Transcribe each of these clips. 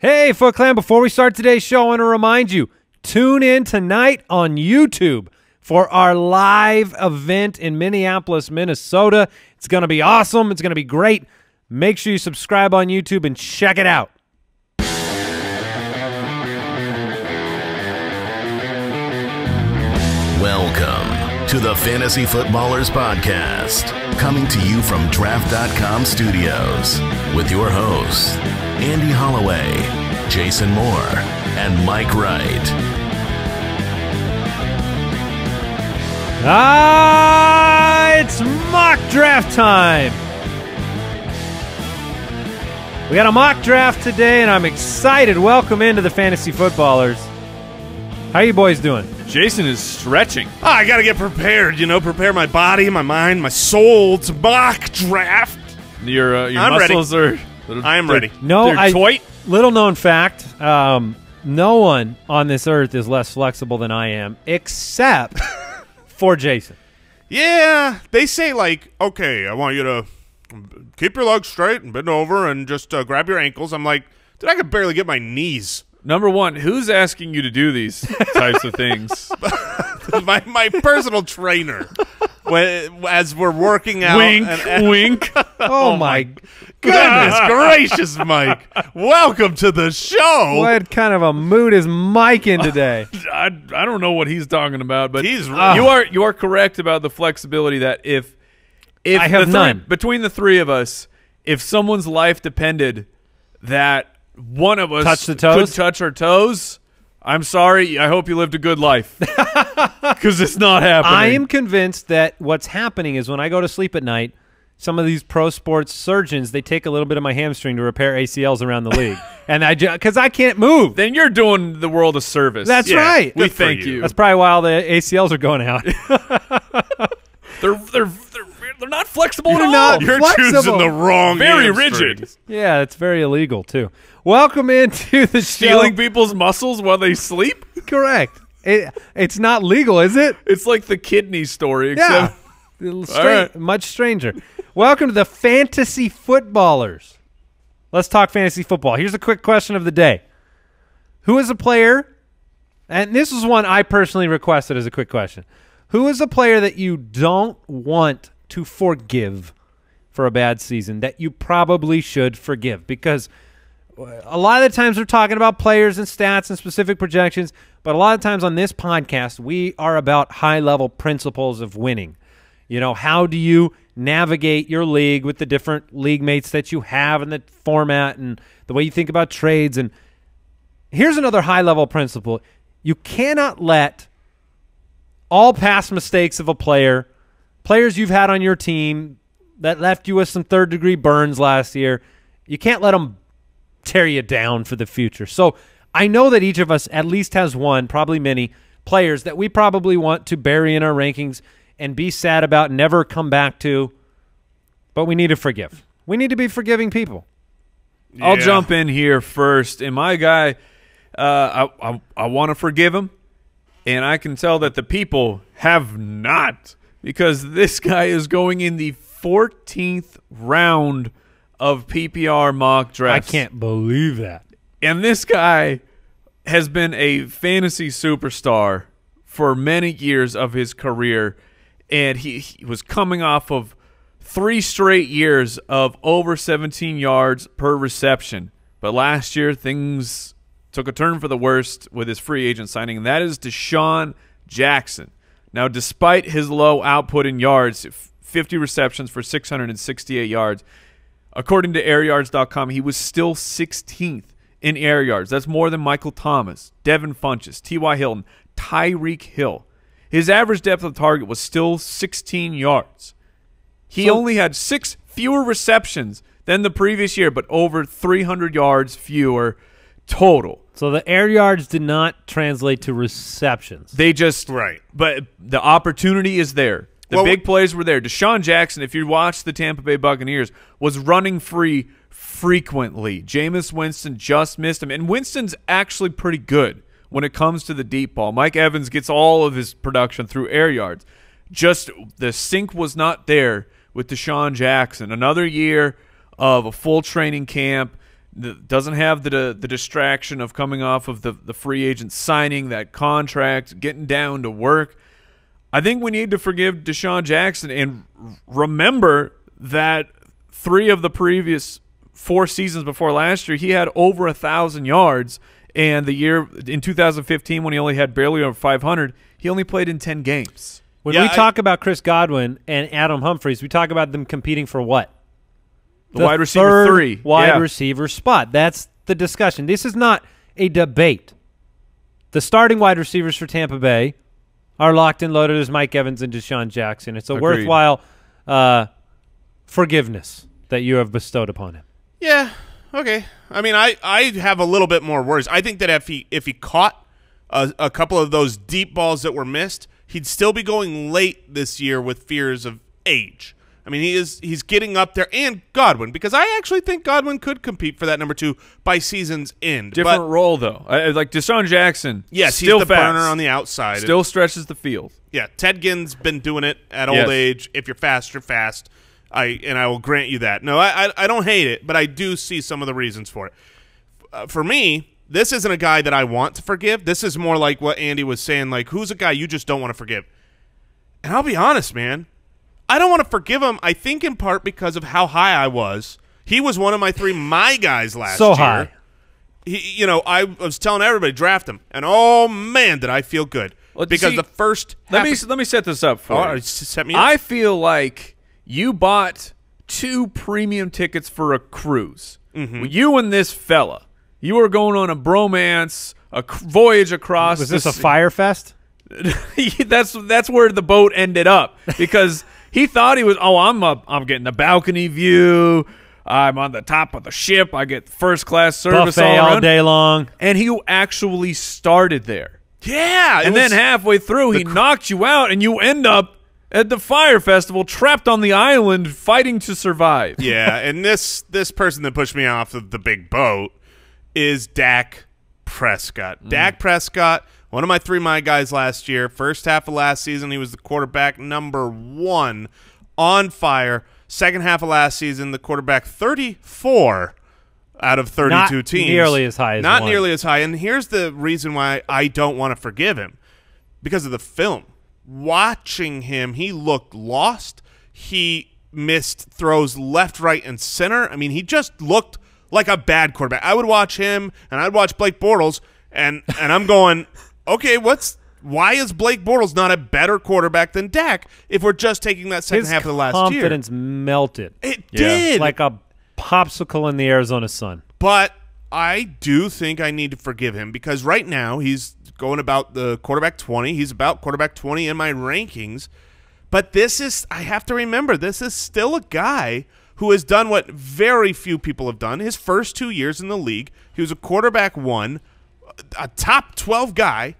Hey, Foot Clan, before we start today's show, I want to remind you, tune in tonight on YouTube for our live event in Minneapolis, Minnesota. It's going to be awesome. It's going to be great. Make sure you subscribe on YouTube and check it out. Welcome to the Fantasy Footballers Podcast, coming to you from Draft.com Studios with your hosts, Andy Holloway, Jason Moore, and Mike Wright. It's mock draft time. We got a mock draft today, and I'm excited. Welcome into the Fantasy Footballers. How you boys doing? Jason is stretching. Oh, I got to get prepared, prepare my body, my mind, my soul. It's mock draft. Your I'm muscles ready. I am ready. Little known fact, no one on this earth is less flexible than I am, except for Jason. Yeah, they say, okay, I want you to keep your legs straight and bend over and just grab your ankles. I'm like, dude, I could barely get my knees. Number one, who's asking you to do these types of things? my personal trainer. As we're working out. Wink, wink. Oh, my goodness gracious, Mike. Welcome to the show. What kind of a mood is Mike in today? I don't know what he's talking about, but you are correct about the flexibility that if I have none. Between the three of us, if someone's life depended that one of us could touch our toes, I'm sorry. I hope you lived a good life, because it's not happening. I am convinced that what's happening is when I go to sleep at night, some of these pro sports surgeons, they take a little bit of my hamstring to repair ACLs around the league, and because I can't move. Then you're doing the world a service. That's right. We thank you. That's probably why all the ACLs are going out. They're not flexible at all. Not You're flexible. choosing the wrong Very hamstring. rigid. Yeah, it's very illegal too. Welcome into the Stealing show. people's muscles while they sleep? Correct. It's not legal, is it? It's like the kidney story, except right. Much stranger. Welcome to the Fantasy Footballers. Let's talk fantasy football. Here's a quick question of the day. Who is a player, and this is one I personally requested as a quick question. Who is a player that you don't want to forgive for a bad season that you probably should forgive? Because a lot of the times we're talking about players and stats and specific projections, but a lot of times on this podcast, we are about high-level principles of winning. How do you navigate your league with the different league mates that you have and the format and the way you think about trades? And here's another high-level principle. You cannot let all past mistakes of a players you've had on your team that left you with some third-degree burns last year, you can't let them tear you down for the future. So I know that each of us at least has one, probably many, players that we probably want to bury in our rankings and be sad about, never come back to, but we need to forgive. We need to be forgiving people. Yeah. I'll jump in here first. And my guy, I want to forgive him, and I can tell that the people have not, because this guy is going in the 14th round of PPR mock drafts. I can't believe that. And this guy has been a fantasy superstar for many years of his career, and he was coming off of 3 straight years of over 17 yards per reception. But last year, things took a turn for the worst with his free agent signing, and that is Deshaun Jackson. Now, despite his low output in yards, 50 receptions for 668 yards, according to airyards.com, he was still 16th in air yards. That's more than Michael Thomas, Devin Funchess, T.Y. Hilton, Tyreek Hill. His average depth of target was still 16 yards. He only had 6 fewer receptions than the previous year, but over 300 yards fewer total. So the air yards did not translate to receptions. They just but the opportunity is there. The big plays were there. Deshaun Jackson, if you watch the Tampa Bay Buccaneers, was running free frequently. Jameis Winston just missed him, and Winston's actually pretty good when it comes to the deep ball. Mike Evans gets all of his production through air yards. Just the sync was not there with Deshaun Jackson. Another year of a full training camp, doesn't have the distraction of coming off of the free agent signing that contract, getting down to work. I think we need to forgive Deshaun Jackson and remember that 3 of the previous 4 seasons before last year, he had over 1,000 yards. And the year in 2015, when he only had barely over 500, he only played in 10 games. When we talk about Chris Godwin and Adam Humphries, we talk about them competing for what? The wide receiver 3. Wide receiver spot. That's the discussion. This is not a debate. The starting wide receivers for Tampa Bay are locked and loaded as Mike Evans and Deshaun Jackson. It's a worthwhile forgiveness that you have bestowed upon him. Yeah, okay. I mean, I have a little bit more worries. I think that if he caught a couple of those deep balls that were missed, he'd still be going late this year with fears of age. I mean, he's getting up there, and Godwin, because I actually think Godwin could compete for that number 2 by season's end. Different role, though. Like Deshaun Jackson, yes, still he's the fast. burner on the outside. Still stretches the field. Yeah, Ted Ginn's been doing it at old age. If you're fast, you're fast. I will grant you that. No, I don't hate it, but I do see some of the reasons for it. For me, this isn't a guy that I want to forgive. This is more like what Andy was saying, like who's a guy you just don't want to forgive. And I'll be honest, man. I don't want to forgive him, I think in part because of how high I was. He was one of my 3 my guys last year. So high. I was telling everybody, draft him. And, oh, man, did I feel good. Well, because the first let me set this up for you. Set me up. I feel like you bought 2 premium tickets for a cruise. Mm-hmm. You and this fella. You were going on a bromance, a voyage across. Was this a fire fest? That's where the boat ended up because he thought he was. Oh, I'm getting the balcony view. I'm on the top of the ship. I get first class service buffet all day long. And he actually started there. Yeah, and then halfway through, he knocked you out, and you end up at the fire festival, trapped on the island, fighting to survive. Yeah, and this person that pushed me off of the big boat is Dak Prescott. Dak Prescott, one of my 3 my guys last year. First half of last season, he was the quarterback number 1 on fire. Second half of last season, the quarterback 34 out of 32 teams. Not nearly as high as Not one. nearly as high. And here's the reason why I don't want to forgive him. Because of the film. Watching him, he looked lost. He missed throws left, right, and center. I mean, he just looked like a bad quarterback. I would watch him, and I'd watch Blake Bortles, and I'm going, okay, why is Blake Bortles not a better quarterback than Dak if we're just taking that second half of the last year? His confidence melted. It did. Like a popsicle in the Arizona sun. But I do think I need to forgive him because right now he's going about the quarterback 20. He's about quarterback 20 in my rankings. But I have to remember, this is still a guy who has done what very few people have done. His first 2 years in the league, he was a quarterback 1, a top 12 guy,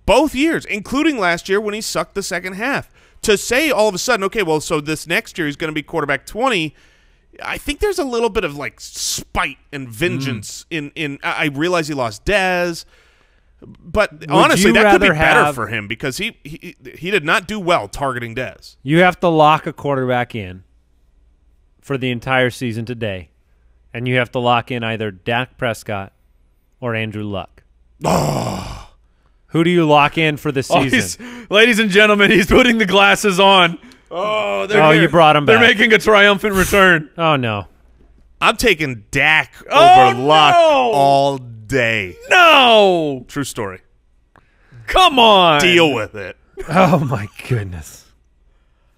both years, including last year when he sucked the second half. To say all of a sudden, okay, well, so this next year he's going to be quarterback 20, I think there's a little bit of like spite and vengeance in I realize he lost Dez, but honestly, that could be better for him because he did not do well targeting Dez. You have to lock a quarterback in for the entire season today, and you have to lock in either Dak Prescott or Andrew Luck. Oh. Who do you lock in for the season? Ladies and gentlemen, he's putting the glasses on. Oh, you brought him back. They're making a triumphant return. Oh, no. I'm taking Dak over Luck all day. No. True story. Come on. Deal with it. Oh, my goodness.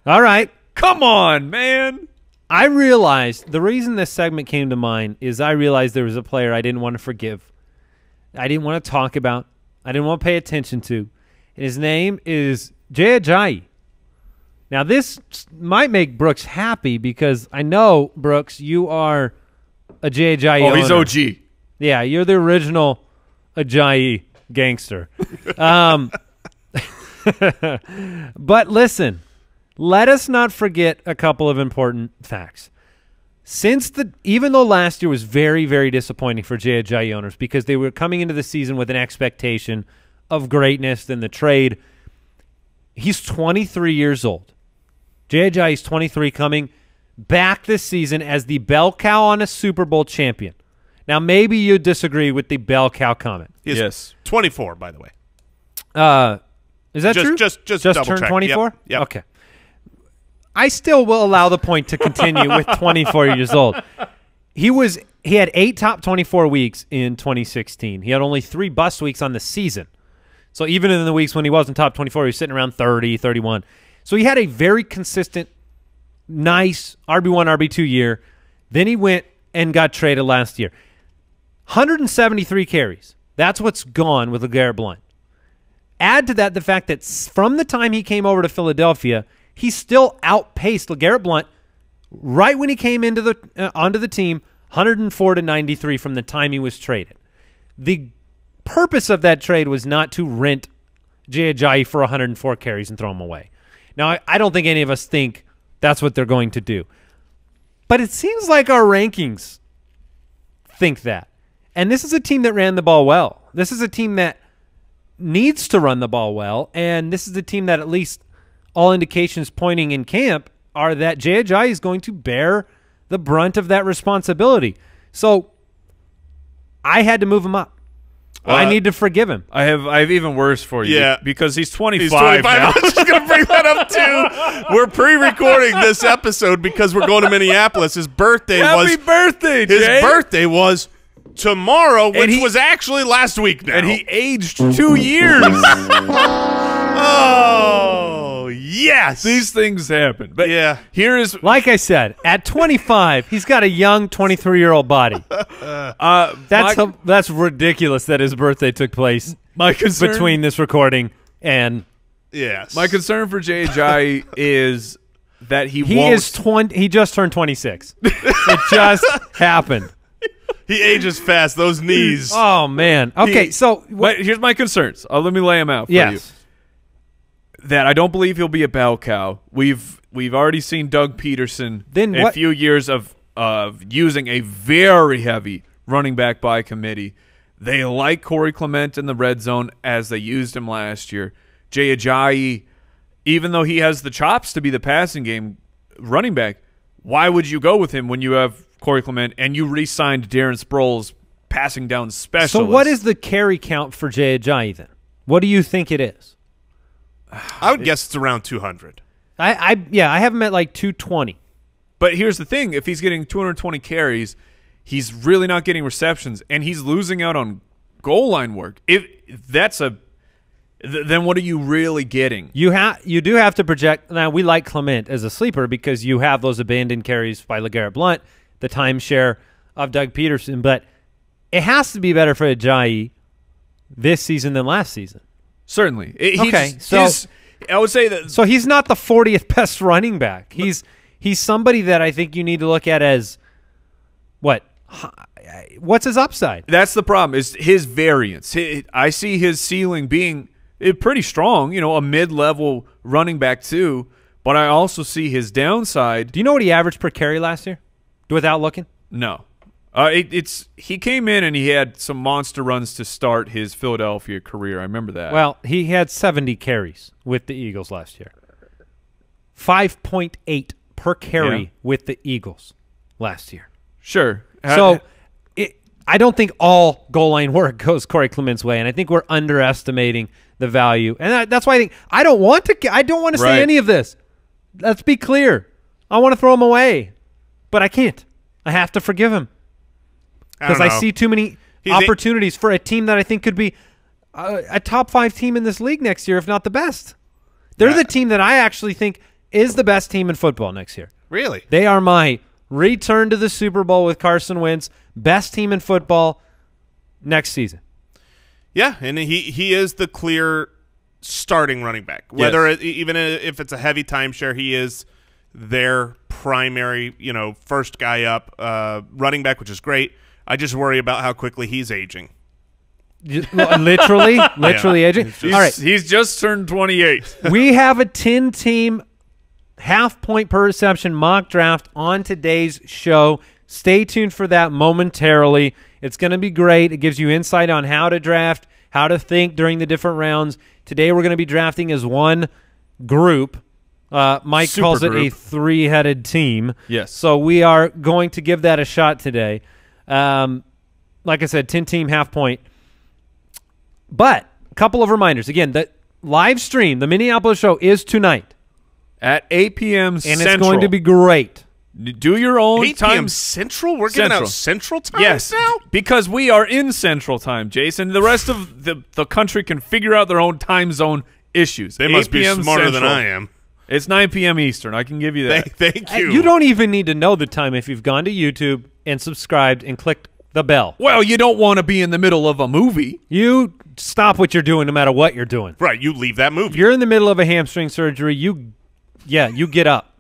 All right. Come on, man. I realized the reason this segment came to mind is I realized there was a player I didn't want to forgive. I didn't want to talk about. I didn't want to pay attention to. And his name is Jay Ajayi. Now, this might make Brooks happy because I know, Brooks, you are a Jay Ajayi owner. He's OG. Yeah, you're the original Ajayi gangster. But listen, let us not forget a couple of important facts. Even though last year was very, very disappointing for Jay Ajayi owners because they were coming into the season with an expectation of greatness in the trade, he's 23 years old. Jay Ajayi is 23, coming back this season as the bell cow on a Super Bowl champion. Now, maybe you disagree with the bell cow comment. Yes. 24, by the way. Is that true? Just turned double-check. 24? Yep. Okay. I still will allow the point to continue with 24 years old. He had 8 top 24 weeks in 2016. He had only 3 bust weeks on the season. So even in the weeks when he wasn't top 24, he was sitting around 30, 31. So he had a very consistent, nice RB1, RB2 year. Then he went and got traded last year. 173 carries. That's what's gone with LeGarrette Blount. Add to that the fact that from the time he came over to Philadelphia, he still outpaced LeGarrette Blount right when he came into onto the team, 104 to 93 from the time he was traded. The purpose of that trade was not to rent Jay Ajayi for 104 carries and throw him away. Now, I don't think any of us think that's what they're going to do. But it seems like our rankings think that. And this is a team that ran the ball well. This is a team that needs to run the ball well, and this is a team that at least all indications pointing in camp are that Jay Ajayi is going to bear the brunt of that responsibility. So I had to move him up. I need to forgive him. I have even worse for you. Yeah. Because he's 25, He's 25. now. I was just going to bring that up, too. We're pre-recording this episode because we're going to Minneapolis. His birthday Happy birthday, Jay. His birthday was tomorrow, which was actually last week now. And he aged 2 years. Oh, yes. These things happen. But Yeah. here is Like I said, at 25, he's got a young 23-year-old body. That's ridiculous that his birthday took place my concern between this recording and Yes. My concern for Jay Ajayi is that he he just turned 26. It just happened. He ages fast. Those knees. Oh man. Okay, But here's my concerns. Let me lay them out for you. yes. That I don't believe he'll be a bell cow. We've already seen Doug Peterson Then in a what- few years of using a very heavy running back by committee. They like Corey Clement in the red zone as they used him last year. Jay Ajayi, even though he has the chops to be the passing game running back, why would you go with him when you have Corey Clement and you re-signed Darren Sproles passing down specialist? So what is the carry count for Jay Ajayi then? What do you think it is? I would guess it's around 200. I have him at like 220. But here's the thing. If he's getting 220 carries, he's really not getting receptions, and he's losing out on goal line work. Then what are you really getting? You do have to project. Now, we like Clement as a sleeper because you have those abandoned carries by LeGarrette Blount, the timeshare of Doug Peterson, but it has to be better for Ajayi this season than last season. Certainly. I would say that. So he's not the 40th best running back. He's somebody that I think you need to look at as what's his upside? That's the problem, is his variance. I see his ceiling being pretty strong, a mid-level running back too, but I also see his downside. Do you know what he averaged per carry last year without looking? No. He came in and he had some monster runs to start his Philadelphia career. I remember that. Well, he had 70 carries with the Eagles last year. 5.8 per carry with the Eagles last year. Sure. So I don't think all goal line work goes Corey Clement's way, and I think we're underestimating the value. And that's why I don't want to say any of this. Let's be clear. I want to throw him away, but I can't. I have to forgive him because I see too many opportunities for a team that I think could be a top 5 team in this league next year, if not the best. They're the team that I actually think is the best team in football next year. Really? They are my return to the Super Bowl with Carson Wentz, best team in football next season. Yeah, and he is the clear starting running back. Whether even if it's a heavy timeshare, he is their primary, first guy up running back, which is great. I just worry about how quickly he's aging. Literally aging. All right, he's just turned 28. We have a 10-team half-point per reception mock draft on today's show. Stay tuned for that momentarily. It's going to be great. It gives you insight on how to draft, how to think during the different rounds. Today we're going to be drafting as one group. Mike calls it a 3-headed team. Yes. So we are going to give that a shot today. like I said, 10-team half point. But a couple of reminders. Again, the live stream, the Minneapolis show, is tonight. At 8 p.m. And Central. it's going to be great. Do your own 8 time. p.m. Central? We're giving out Central time yes, now? because we are in Central time, Jason. The rest of the country can figure out their own time zone issues. They must be 8 p.m. smarter than Central. I am. It's 9 p.m. Eastern. I can give you that. Thank you. You don't even need to know the time if you've gone to YouTube and subscribed and clicked the bell. Well, you don't want to be in the middle of a movie. You stop what you're doing no matter what you're doing. Right, you leave that movie. You're in the middle of a hamstring surgery. You get up.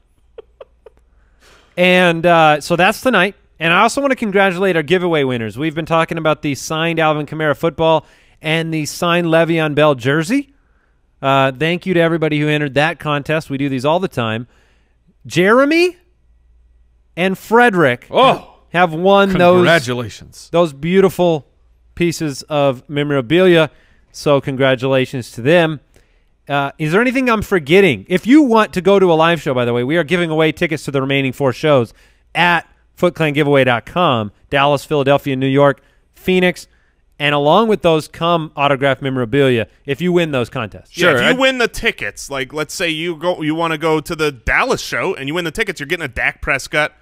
And so that's tonight. And I also want to congratulate our giveaway winners. We've been talking about the signed Alvin Kamara football and the signed Le'Veon Bell jersey. Thank you to everybody who entered that contest. We do these all the time. Jeremy and Frederick have won Congratulations. those beautiful pieces of memorabilia. So congratulations to them. Is there anything I'm forgetting? If you want to go to a live show, by the way, we are giving away tickets to the remaining 4 shows at footclangiveaway.com, Dallas, Philadelphia, New York, Phoenix, and along with those come autographed memorabilia if you win those contests. Sure. Yeah, if you win the tickets, like let's say you want to go to the Dallas show and you win the tickets, you're getting a Dak Prescott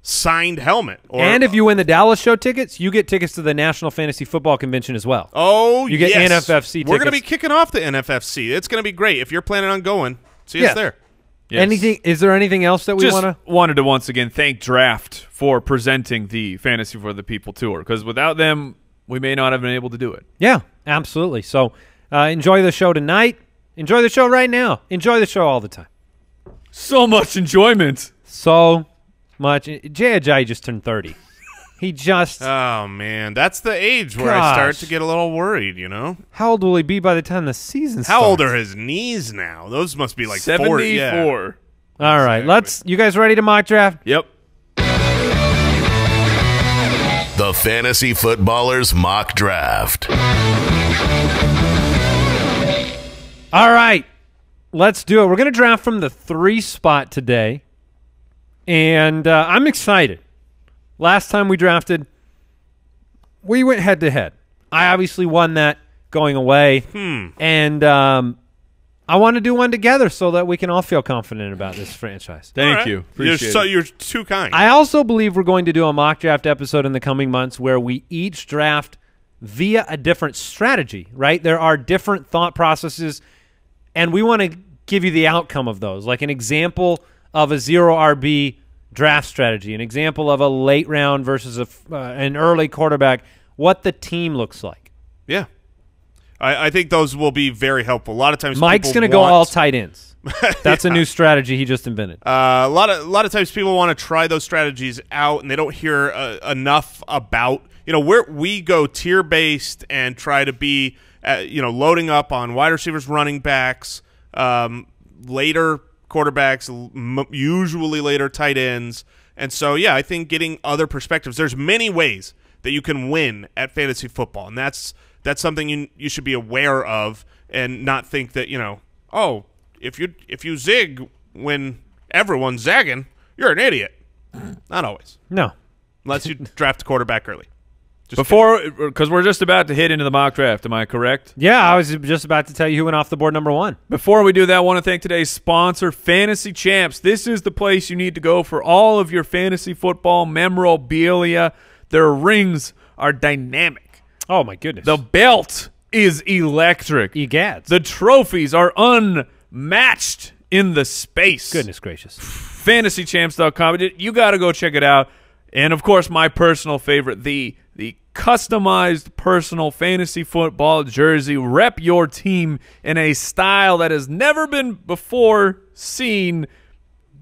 signed helmet. And if you win the Dallas show tickets, you get tickets to the National Fantasy Football Convention as well. Oh, you get NFFC tickets. We're going to be kicking off the NFFC. It's going to be great. If you're planning on going, see us there. Yes. Is there anything else that we wanted to once again thank Draft for presenting the Fantasy for the People tour, because without them, we may not have been able to do it. Yeah, absolutely. So enjoy the show tonight. Enjoy the show right now. Enjoy the show all the time. So much enjoyment. So much. Jay Ajayi just turned 30. He just... Oh, man. That's the age where I start to get a little worried, you know? How old will he be by the time the season starts? How old are his knees now? Those must be like 74. 40. Yeah. All right. You guys ready to mock draft? Yep. The Fantasy Footballers Mock Draft. All right. Let's do it. We're going to draft from the 3 spot today. And I'm excited. Last time we drafted, we went head-to-head. I obviously won that going away. And I want to do one together so that we can all feel confident about this franchise. Thank you. Appreciate it. You're too kind. I also believe we're going to do a mock draft episode in the coming months where we each draft via a different strategy, right? There are different thought processes, and we want to give you the outcome of those, like an example of a 0 RB draft strategy, an example of a late round versus an early quarterback, what the team looks like. Yeah. I think those will be very helpful. A lot of times Mike's going to go all tight ends. That's a new strategy he just invented. A lot of times people want to try those strategies out, and they don't hear enough about, where we go tier-based and try to be, loading up on wide receivers, running backs, later quarterbacks, usually later tight ends. And so, yeah, I think getting other perspectives. There's many ways that you can win at fantasy football, and that's something you should be aware of and not think that, if you zig when everyone's zagging, you're an idiot. Not always. No. Unless you draft a quarterback early. Because we're just about to hit into the mock draft, am I correct? Yeah, I was just about to tell you who went off the board number 1. Before we do that, I want to thank today's sponsor, Fantasy Champs. This is the place you need to go for all of your fantasy football memorabilia. Their rings are dynamic. Oh, my goodness. The belt is electric. Egads. The trophies are unmatched in the space. Goodness gracious. FantasyChamps.com. You got to go check it out. And, of course, my personal favorite, the customized personal fantasy football jersey. Rep your team in a style that has never been before seen.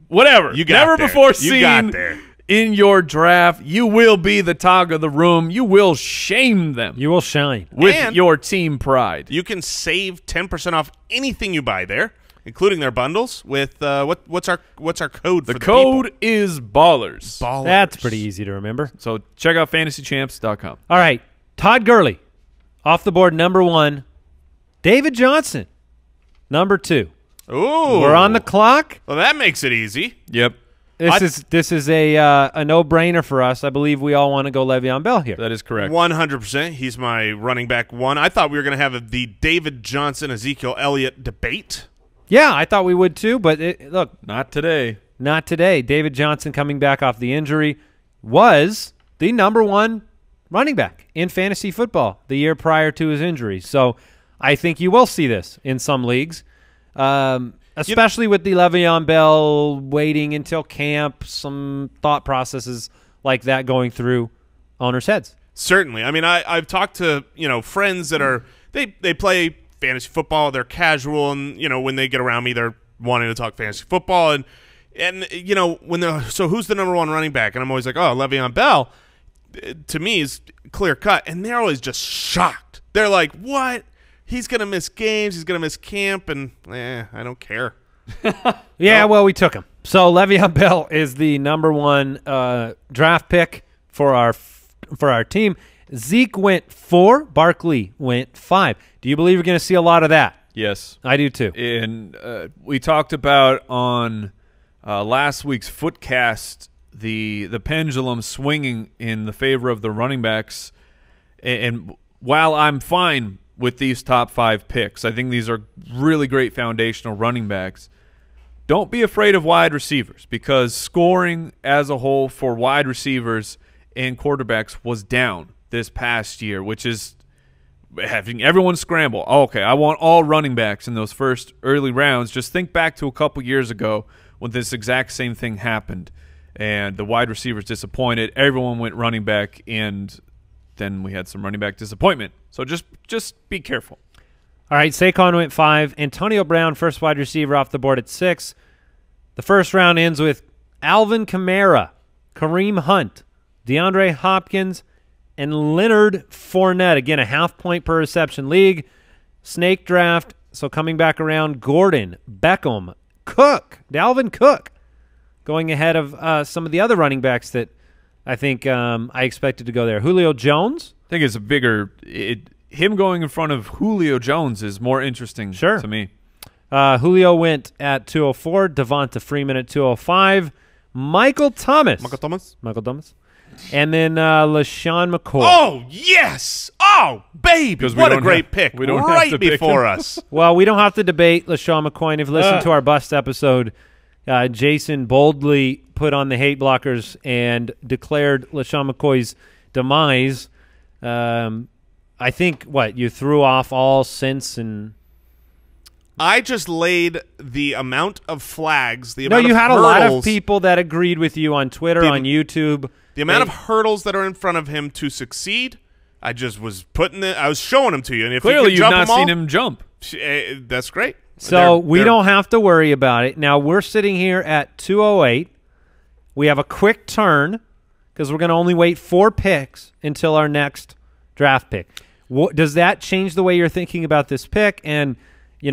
Whatever. Before seen in your draft. You will be the talk of the room. You will shame them. You will shine. With your team pride. You can save 10% off anything you buy there, including their bundles. With what's our code? The code is Ballers. Ballers. That's pretty easy to remember. So check out FantasyChamps.com. All right, Todd Gurley, off the board number 1. David Johnson, number 2. Ooh, we're on the clock. Well, that makes it easy. Yep. This is a no-brainer for us. I believe we all want to go Le'Veon Bell here. That is correct. 100%. He's my running back one. I thought we were going to have the David Johnson, Ezekiel Elliott debate. Yeah, I thought we would too, but look. Not today. Not today. David Johnson, coming back off the injury, was the #1 running back in fantasy football the year prior to his injury. So I think you will see this in some leagues, especially with the Le'Veon Bell waiting until camp, some thought processes like that going through owners' heads. Certainly. I mean, I've talked to, friends that are they play fantasy football, they're casual, and, when they get around me, they're wanting to talk fantasy football. And when they're, so who's the #1 running back? And I'm always like, oh, Le'Veon Bell, to me, is clear cut. And they're always just shocked. They're like, what? He's going to miss games. He's going to miss camp. And, I don't care. Yeah, well, we took him. So Le'Veon Bell is the #1 draft pick for our team. Zeke went 4. Barkley went 5. Do you believe you're going to see a lot of that? Yes. I do too. And we talked about on last week's Footcast the pendulum swinging in the favor of the running backs. And while I'm fine with these top 5 picks, I think these are really great foundational running backs. Don't be afraid of wide receivers, because scoring as a whole for wide receivers and quarterbacks was down this past year, which is having everyone scramble. Oh, okay, I want all running backs in those first early rounds. Just think back to a couple years ago when this exact same thing happened, and the wide receivers disappointed. Everyone went running back, and then we had some running back disappointment. So just be careful. All right, Saquon went 5. Antonio Brown, first wide receiver off the board at 6. The first round ends with Alvin Kamara, Kareem Hunt, DeAndre Hopkins, and Leonard Fournette. Again, a half-point per reception league. Snake draft, so coming back around, Gordon, Beckham, Cook, Dalvin Cook, going ahead of some of the other running backs that I think I expected to go there. Julio Jones. I think it's a bigger him going in front of Julio Jones is more interesting to me. Julio went at 204, Devonta Freeman at 205, Michael Thomas. And then LaShawn McCoy. Oh, yes. Oh, baby. What a great pick. We don't right have to before pick us. Well, we don't have to debate LaShawn McCoy. If you listen to our bust episode, Jason boldly put on the hate blockers and declared LaShawn McCoy's demise. I think, you threw off all sense and... I just laid the amount of flags, you had a lot of people that agreed with you on Twitter, on YouTube. The amount of hurdles that are in front of him to succeed, I just was I was showing them to you. And if clearly you've not seen him jump. That's great. So we don't have to worry about it. Now we're sitting here at 208. We have a quick turn because we're going to only wait 4 picks until our next draft pick. Does that change the way you're thinking about this pick? And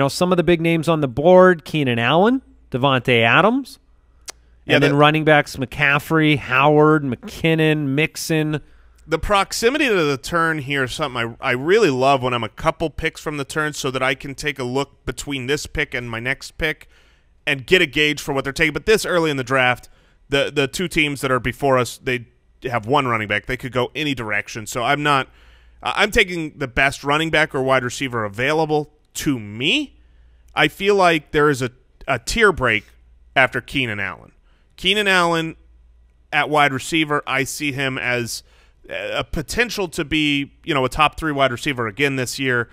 some of the big names on the board, Keenan Allen, Devontae Adams, and then running backs McCaffrey, Howard, McKinnon, Mixon. The proximity to the turn here is something I really love when I'm a couple picks from the turn, so that I can take a look between this pick and my next pick and get a gauge for what they're taking. But this early in the draft, the 2 teams that are before us, they have 1 running back. They could go any direction. So I'm taking the best running back or wide receiver available to me. I feel like there is a tier break after Keenan Allen. Keenan Allen at wide receiver, I see him as a potential to be, a top 3 wide receiver again this year.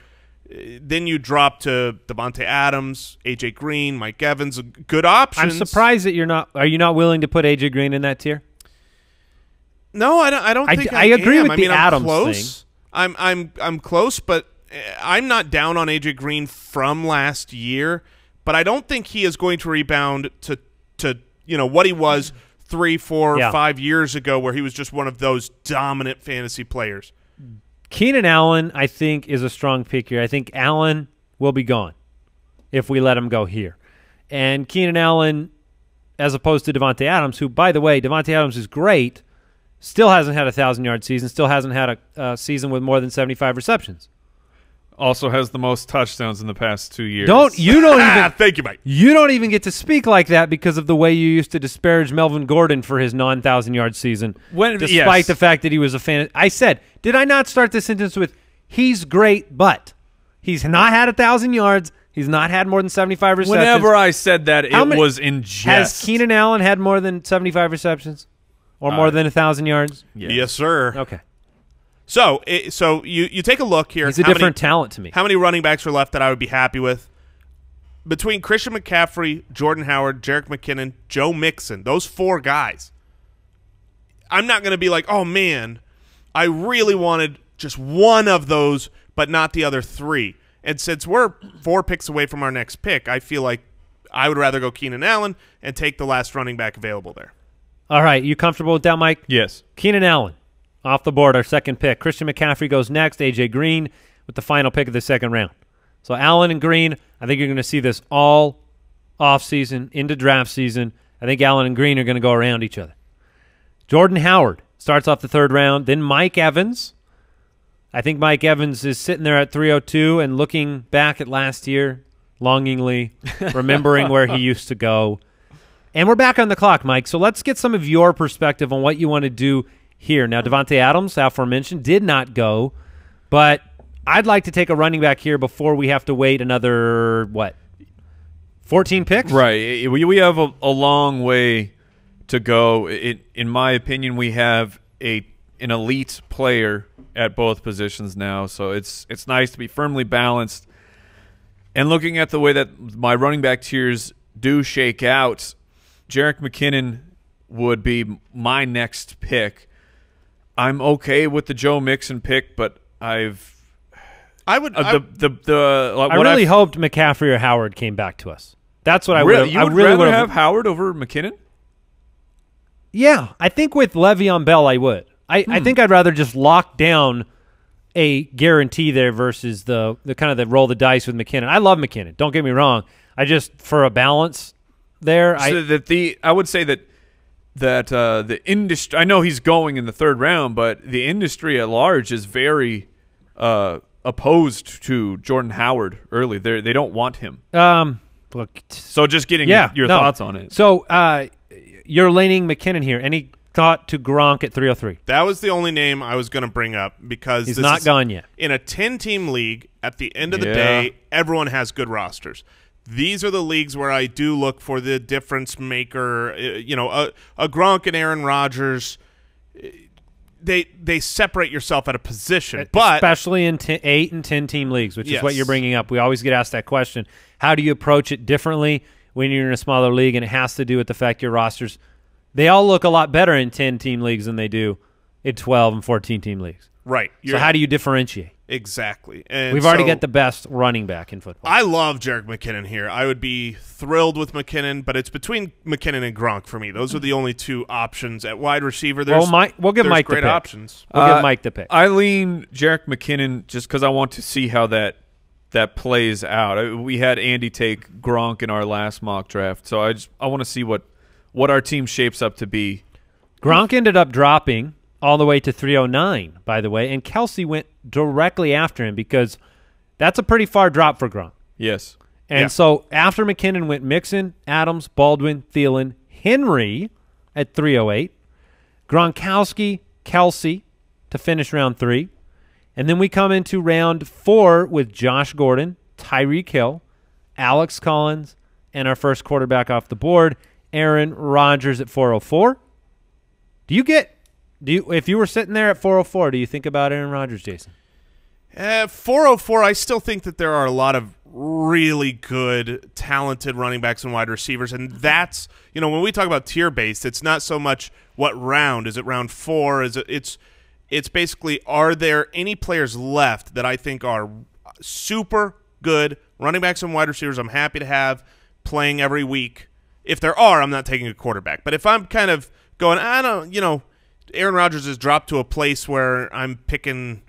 Then you drop to Devontae Adams, A.J. Green, Mike Evans, good options. I'm surprised that are you not willing to put A.J. Green in that tier? No, I don't think I agree am. with the I'm Adams close. thing. I'm close, but I'm not down on A.J. Green from last year, but I don't think he is going to rebound to what he was 3, 4, 5 years ago, where he was just one of those dominant fantasy players. Keenan Allen, I think, is a strong pick here. I think Allen will be gone if we let him go here. And Keenan Allen, as opposed to Devontae Adams, who, by the way, Devontae Adams is great, still hasn't had a 1,000-yard season, still hasn't had a season with more than 75 receptions. Also has the most touchdowns in the past 2 years. You don't even Thank you, Mike. You don't even get to speak like that because of the way you used to disparage Melvin Gordon for his non-1,000-yard season, despite the fact that he was a fan. I said, did I not start this sentence with, he's great, but he's not had 1,000 yards. He's not had more than 75 receptions. Whenever I said that, it was in jest. Has Keenan Allen had more than 75 receptions or more than 1,000 yards? Yeah. Yes, sir. Okay. So you take a look here. He's a different talent to me. How many running backs are left that I would be happy with? Between Christian McCaffrey, Jordan Howard, Jerick McKinnon, Joe Mixon, those 4 guys, I'm not going to be like, oh, man, I really wanted just one of those but not the other 3. And since we're 4 picks away from our next pick, I feel like I would rather go Keenan Allen and take the last running back available there. All right, you comfortable with that, Mike? Yes. Keenan Allen. Off the board, our second pick. Christian McCaffrey goes next. A.J. Green with the final pick of the second round. So Allen and Green, I think you're going to see this all offseason into draft season. I think Allen and Green are going to go around each other. Jordan Howard starts off the third round. Then Mike Evans. I think Mike Evans is sitting there at 302 and looking back at last year longingly, remembering where he used to go. And we're back on the clock, Mike. So let's get some of your perspective on what you want to do here. Now, Devontae Adams, aforementioned, did not go, but I'd like to take a running back here before we have to wait another, 14 picks? Right. We have a long way to go. In my opinion, we have an elite player at both positions now, so it's nice to be firmly balanced. And looking at the way that my running back tiers do shake out, Jerick McKinnon would be my next pick. I'm okay with the Joe Mixon pick, but I really hoped McCaffrey or Howard came back to us. That's what I would. You would rather have Howard over McKinnon? Yeah, I think with Le'Veon Bell, I would. I think I'd rather just lock down a guarantee there versus the kind of the roll the dice with McKinnon. I love McKinnon. Don't get me wrong. I just for a balance there. I would say that the industry. I know he's going in the third round, but the industry at large is very opposed to Jordan Howard early. They don't want him. Look, so just getting your thoughts on it. So you're leaning McKinnon here. Any thought to Gronk at 303? That was the only name I was going to bring up because he's not gone yet. In a 10-team league, at the end of the day, everyone has good rosters. These are the leagues where I do look for the difference maker. A Gronk and Aaron Rodgers, they separate yourself at a position. But especially in 8 and 10-team leagues, which is what you're bringing up. We always get asked that question. How do you approach it differently when you're in a smaller league? And it has to do with the fact your rosters, they all look a lot better in 10-team leagues than they do in 12 and 14-team leagues. Right. So how do you differentiate? Exactly. And we've already got the best running back in football. I love Jerick McKinnon here. I would be thrilled with McKinnon, but it's between McKinnon and Gronk for me. Those are the only 2 options at wide receiver. We'll give Mike great the pick. Options. We'll give Mike the pick. I lean Jerick McKinnon just because I want to see how that plays out. We had Andy take Gronk in our last mock draft, so I want to see what our team shapes up to be. Gronk ended up dropping all the way to 309, by the way, and Kelsey went directly after him because that's a pretty far drop for Gronk. Yes. And so after McKinnon went Mixon, Adams, Baldwin, Thielen, Henry at 308, Gronkowski, Kelsey to finish round 3. And then we come into round 4 with Josh Gordon, Tyreek Hill, Alex Collins, and our first quarterback off the board, Aaron Rodgers at 404. If you were sitting there at 404, do you think about Aaron Rodgers, Jason? 404, I still think that there are a lot of really good, talented running backs and wide receivers, and that's, when we talk about tier-based, it's not so much what round. Is it round 4? It's basically, are there any players left that I think are super good running backs and wide receivers I'm happy to have playing every week? If there are, I'm not taking a quarterback. But if I'm kind of going, Aaron Rodgers has dropped to a place where I'm picking,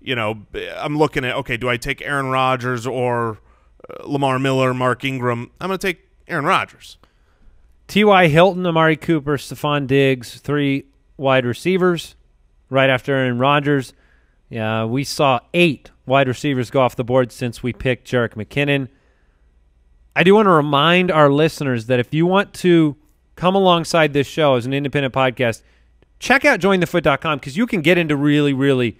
I'm looking at, okay, do I take Aaron Rodgers or Lamar Miller, Mark Ingram? I'm going to take Aaron Rodgers. T.Y. Hilton, Amari Cooper, Stephon Diggs, 3 wide receivers right after Aaron Rodgers. We saw 8 wide receivers go off the board since we picked Jerick McKinnon. I do want to remind our listeners that if you want to come alongside this show as an independent podcast, check out jointhefoot.com because you can get into really, really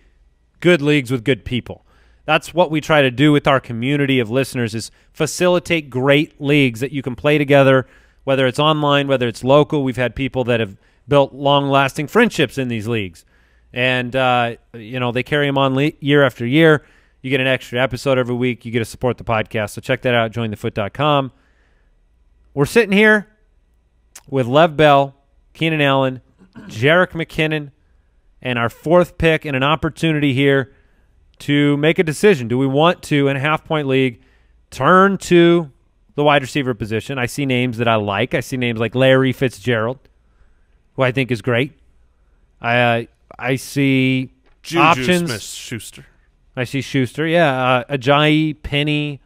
good leagues with good people. That's what we try to do with our community of listeners is facilitate great leagues that you can play together, whether it's online, whether it's local. We've had people that have built long-lasting friendships in these leagues. And, they carry them on year after year. You get an extra episode every week. You get to support the podcast. So check that out, jointhefoot.com. We're sitting here with Lev Bell, Keenan Allen, Jerick McKinnon, and our 4th pick and an opportunity here to make a decision. Do we want to, in a half-point league, turn to the wide receiver position? I see names that I like. I see names like Larry Fitzgerald, who I think is great. I see Juju options. Smith-Schuster. I see Schuster. Yeah, Ajayi, Penny,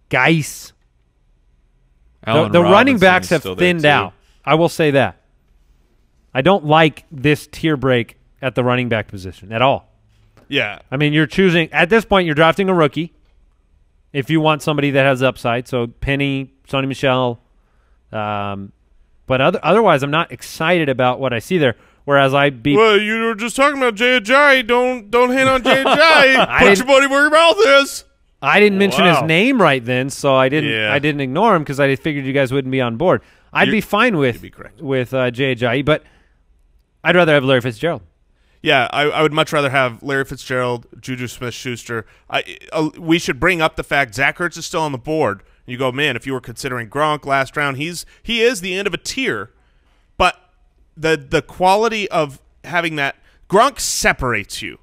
Geis. The running backs have thinned out. I will say that. I don't like this tier break at the running back position at all. Yeah. I mean, you're choosing – at this point, you're drafting a rookie if you want somebody that has upside. So Penny, Sonny Michel. But otherwise, I'm not excited about what I see there. Whereas well, you were just talking about Jay Ajayi. Don't hate on Jay Ajayi. Put your money where your mouth is. I didn't mention his name right then, so I didn't ignore him because I figured you guys wouldn't be on board. I'd be fine with Jay Ajayi, but I'd rather have Larry Fitzgerald. Yeah, I would much rather have Larry Fitzgerald, Juju Smith-Schuster. We should bring up the fact Zach Ertz is still on the board. You go, man, if you were considering Gronk last round, he is the end of a tier, but the quality of having that Gronk separates you.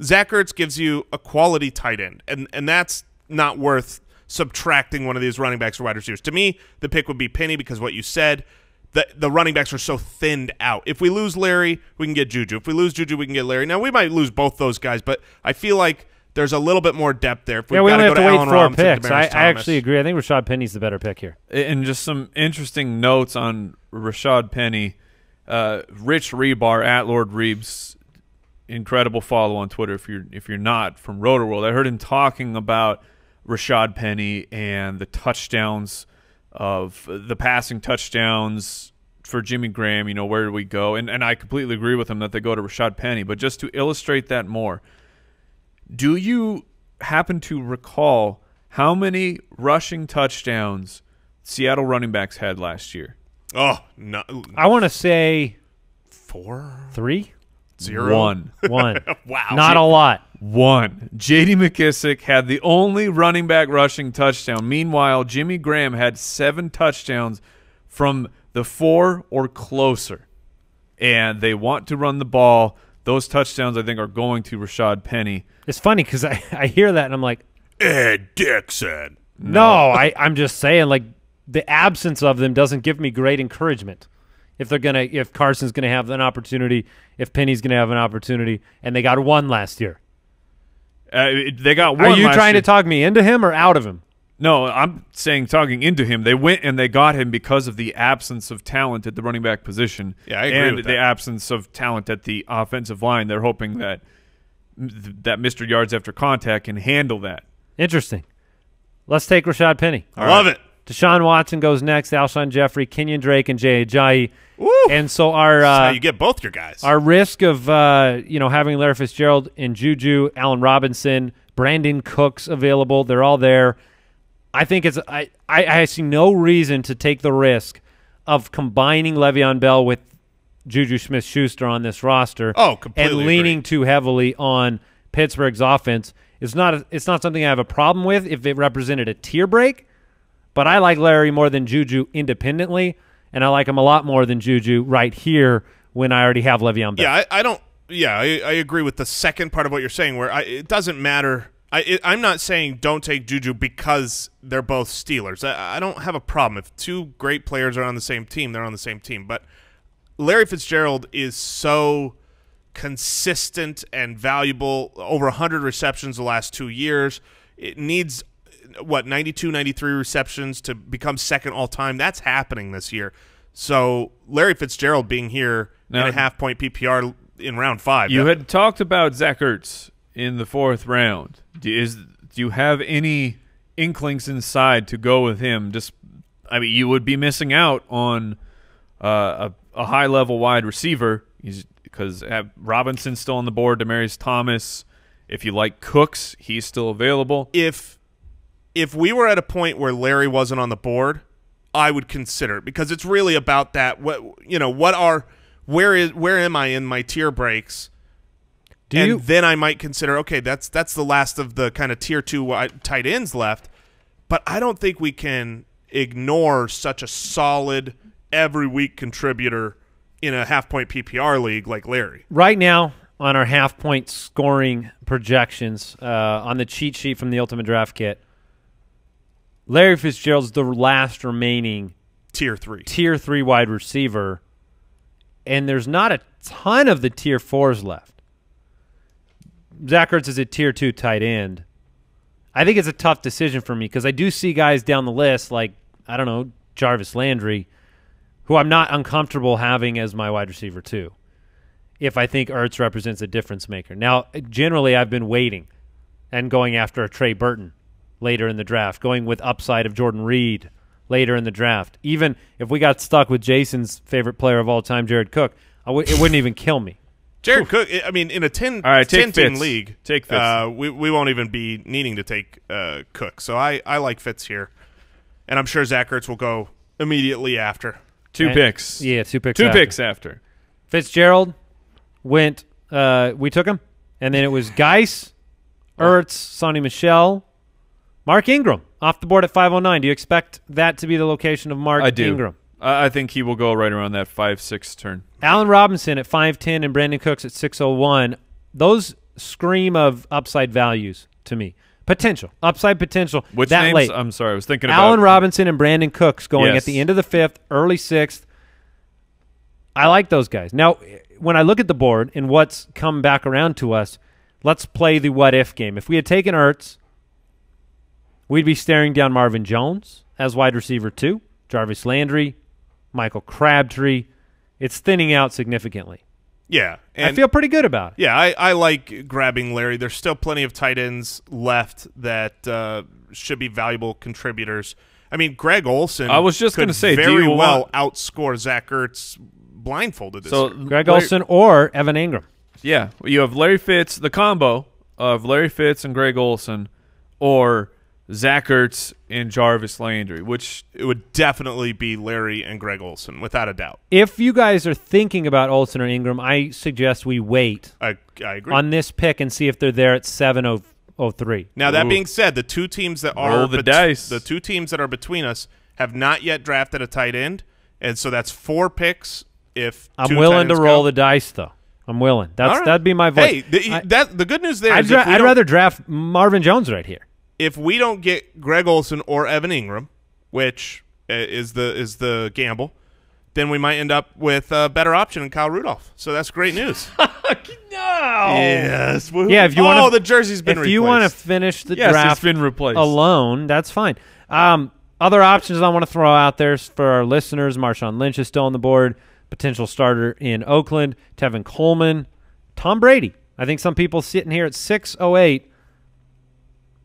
Zach Ertz gives you a quality tight end, and that's not worth subtracting one of these running backs or wide receivers. To me, the pick would be Penny because what you said, the running backs are so thinned out. If we lose Larry, we can get Juju. If we lose Juju, we can get Larry. Now, we might lose both those guys, but I feel like there's a little bit more depth there. If we only have to wait 4 picks. I actually agree. I think Rashad Penny's the better pick here. And just some interesting notes on Rashad Penny. Rich Rebar at Lord Reeves, incredible follow on Twitter if you're not from Rotorworld. I heard him talking about Rashad Penny and the touchdowns of the passing touchdowns for Jimmy Graham. Where do we go? And I completely agree with him that they go to Rashad Penny. But just to illustrate that more, do you happen to recall how many rushing touchdowns Seattle running backs had last year? Oh, no. I want to say 4? 3? 0? 1. Wow. Not a lot. 1. J.D. McKissick had the only running back rushing touchdown. Meanwhile, Jimmy Graham had 7 touchdowns from the 4 or closer. And they want to run the ball. Those touchdowns, I think, are going to Rashad Penny. It's funny because I hear that and I'm like, Ed Dixon. No, I'm just saying, like, the absence of them doesn't give me great encouragement. If Carson's gonna have an opportunity, if Penny's gonna have an opportunity, and they got 1 last year. They got 1. Are you trying to talk me into him or out of him? No, I'm saying talking into him. They went and they got him because of the absence of talent at the running back position. Yeah, I agree and with the that. absence of talent at the offensive line. They're hoping that Mr. Yards After Contact can handle that. Interesting. Let's take Rashad Penny. I love it. Deshaun Watson goes next, Alshon Jeffrey, Kenyon Drake, and Jay Ajayi. Woo. And so our That's how you get both your guys. Our risk of having Larry Fitzgerald and Juju, Allen Robinson, Brandon Cooks available, they're all there. I think I see no reason to take the risk of combining Le'Veon Bell with Juju Smith-Schuster on this roster. Oh, completely and leaning agree. too heavily on Pittsburgh's offense. It's not something I have a problem with if it represented a tier break. But I like Larry more than Juju independently, and I like him a lot more than Juju right here when I already have Le'Veon Bell. Yeah, I don't. Yeah, I agree with the second part of what you're saying, where it doesn't matter. I'm not saying don't take Juju because they're both Steelers. I don't have a problem if 2 great players are on the same team. They're on the same team. But Larry Fitzgerald is so consistent and valuable. Over 100 receptions the last 2 years. It needs 92, 93 receptions to become second all-time. That's happening this year. So Larry Fitzgerald being here in a half-point PPR in round 5. You had talked about Zach Ertz in the 4th round. Do you have any inklings inside to go with him? You would be missing out on a high-level wide receiver because Robinson's still on the board, Demaryius Thomas. If you like Cooks, he's still available. If we were at a point where Larry wasn't on the board, I would consider it because it's really about that. Where am I in my tier breaks? Then I might consider, okay, that's the last of the kind of tier 2 tight ends left. But I don't think we can ignore such a solid every week contributor in a half-point PPR league like Larry. Right now, on our half-point scoring projections on the cheat sheet from the Ultimate Draft Kit, Larry Fitzgerald's the last remaining tier 3 wide receiver, and there's not a ton of the tier 4s left. Zach Ertz is a tier 2 tight end. I think it's a tough decision for me because I do see guys down the list like, I don't know, Jarvis Landry, who I'm not uncomfortable having as my wide receiver too, if I think Ertz represents a difference maker. Now, generally I've been waiting and going after a Trey Burton later in the draft, going with upside of Jordan Reed later in the draft. Even if we got stuck with Jason's favorite player of all time, Jared Cook, it wouldn't even kill me. Jared Cook, I mean, in a 10-team league, take Fitz. We won't even be needing to take Cook. So I like Fitz here. And I'm sure Zach Ertz will go immediately after. Two picks. Yeah, 2 picks Two after. picks after. Fitzgerald went, we took him. And then it was Geis, Ertz, Sonny Michel, Mark Ingram off the board at 509. Do you expect that to be the location of Mark Ingram? I think he will go right around that 5-6 turn. Allen Robinson at 510 and Brandon Cooks at 601. Those scream of upside values to me. Potential. Upside potential. Which that names? late. I'm sorry. I was thinking about Allen Robinson and Brandon Cooks going at the end of the 5th, early 6th. I like those guys. Now, when I look at the board and what's come back around to us, let's play the what-if game. If we had taken Ertz, we'd be staring down Marvin Jones as wide receiver 2, Jarvis Landry, Michael Crabtree. It's thinning out significantly. Yeah. And I feel pretty good about it. Yeah, I like grabbing Larry. There's still plenty of tight ends left that should be valuable contributors. I mean, Greg Olsen I was just going to say, very well outscore Zach Ertz blindfolded this year. Greg Olsen or Evan Ingram. Yeah. You have Larry Fitz, the combo of Larry Fitz and Greg Olsen, or Zach Ertz and Jarvis Landry, which it would definitely be Larry and Greg Olsen, without a doubt. If you guys are thinking about Olsen or Ingram, I suggest we wait I agree. on this pick and see if they're there at 703. Now, that being said, the two teams that are the 2 teams that are between us have not yet drafted a tight end, and so that's 4 picks. If I'm willing to roll the dice, though. I'm willing. That'd be my vote. Hey, the good news there I'd rather draft Marvin Jones right here. If we don't get Greg Olsen or Evan Ingram, which is the gamble, then we might end up with a better option in Kyle Rudolph. So that's great news. No. Yes. Yeah. If you want, the jersey's been replaced. If you want to finish the it's draft been replaced alone, that's fine. Other options I want to throw out there for our listeners: Marshawn Lynch is still on the board, potential starter in Oakland. Tevin Coleman, Tom Brady. I think some people sitting here at 608.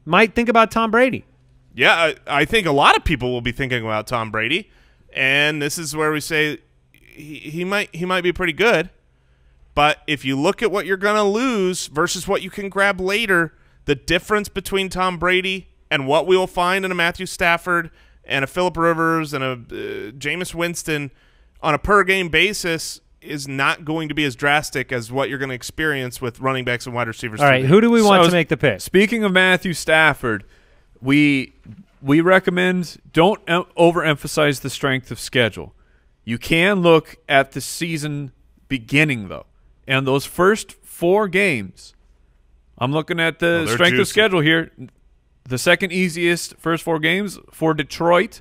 Might think about Tom Brady. Yeah, I think a lot of people will be thinking about Tom Brady, and this is where we say he might be pretty good. But if you look at what you're going to lose versus what you can grab later, the difference between Tom Brady and what we will find in a Matthew Stafford and a Phillip Rivers and a Jameis Winston on a per-game basis is not going to be as drastic as what you're going to experience with running backs and wide receivers. All right, who do we want to make the pick? Speaking of Matthew Stafford, we recommend don't overemphasize the strength of schedule. You can look at the season beginning, though, and those first 4 games. I'm looking at the strength of schedule here. The second easiest first 4 games for Detroit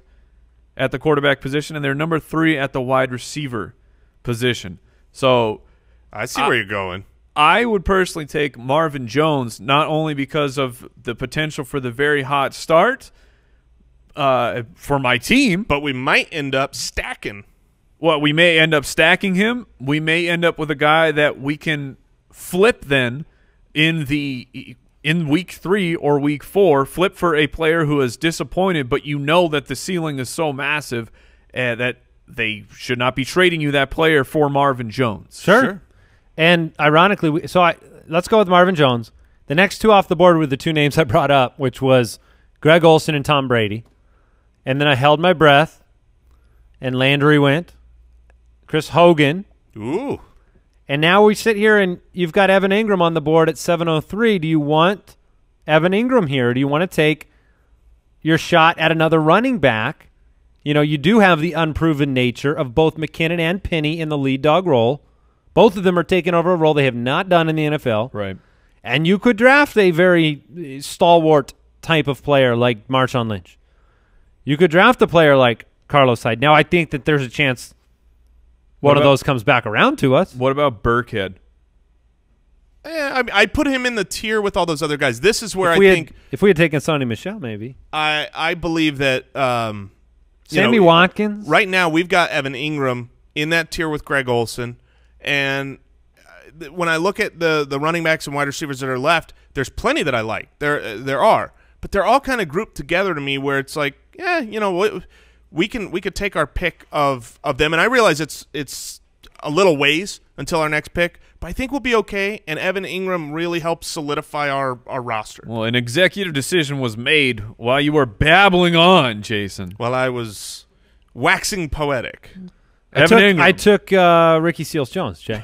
at the quarterback position, and they're number 3 at the wide receiver position. So I see where you're going. I would personally take Marvin Jones, not only because of the potential for the very hot start for my team, but we might end up stacking. Well, we may end up stacking him. We may end up with a guy that we can flip then in week 3 or week 4, flip for a player who is disappointed, but you know that the ceiling is so massive that they should not be trading you that player for Marvin Jones. Sure. And ironically, let's go with Marvin Jones. The next two off the board were the two names I brought up, which was Greg Olsen and Tom Brady. And then I held my breath, and Landry went. Chris Hogan. Ooh. And now we sit here, and you've got Evan Ingram on the board at 703. Do you want Evan Ingram here? Do you want to take your shot at another running back? You know, you do have the unproven nature of both McKinnon and Penny in the lead dog role. Both of them are taking over a role they have not done in the NFL. Right. And you could draft a very stalwart type of player like Marshawn Lynch. You could draft a player like Carlos Hyde. Now, I think that there's a chance one of those comes back around to us. What about Burkhead? Yeah, I mean, I'd put him in the tier with all those other guys. This is where if we had taken Sonny Michel, maybe. I believe that Sammy Watkins. Right now, we've got Evan Ingram in that tier with Greg Olsen, and when I look at the running backs and wide receivers that are left, there's plenty that I like. There are, but they're all kind of grouped together to me where it's like, yeah, you know, we could take our pick of them, and I realize it's a little ways until our next pick, but I think we'll be okay, and Evan Ingram really helps solidify our roster. Well, an executive decision was made while you were babbling on, Jason. While I was waxing poetic. I took Ricky Seals-Jones, Jay.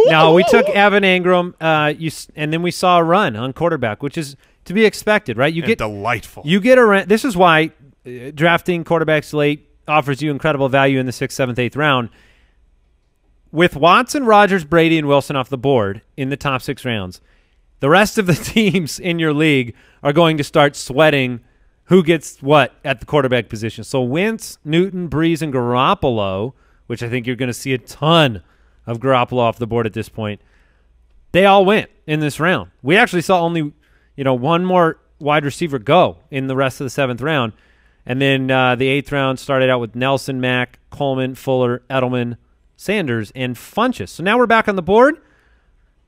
No, we took Evan Ingram, and then we saw a run on quarterback, which is to be expected, right? Delightful. You get a this is why drafting quarterbacks late offers you incredible value in the 6th, 7th, 8th round. With Watson, Rodgers, Brady, and Wilson off the board in the top 6 rounds, the rest of the teams in your league are going to start sweating who gets what at the quarterback position. So Wentz, Newton, Breeze, and Garoppolo, which I think you're going to see a ton of Garoppolo off the board at this point, they all went in this round. We actually saw only one more wide receiver go in the rest of the 7th round. And then the 8th round started out with Nelson, Mack, Coleman, Fuller, Edelman, Sanders, and Funchess. So now we're back on the board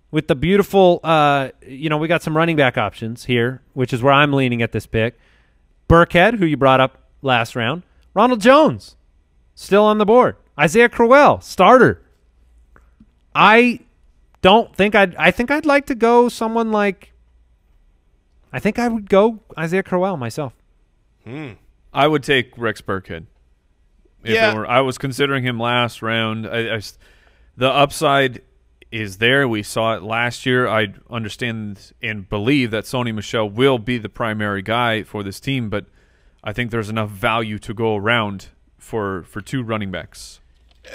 with the beautiful, we got some running back options here, which is where I'm leaning at this pick. Burkhead, who you brought up last round. Ronald Jones, still on the board. Isaiah Crowell, starter. I think I'd like to go someone like, I think I would go Isaiah Crowell myself. I would take Rex Burkhead. I was considering him last round. The upside is there. We saw it last year. I understand and believe that Sonny Michel will be the primary guy for this team, but I think there's enough value to go around for 2 running backs.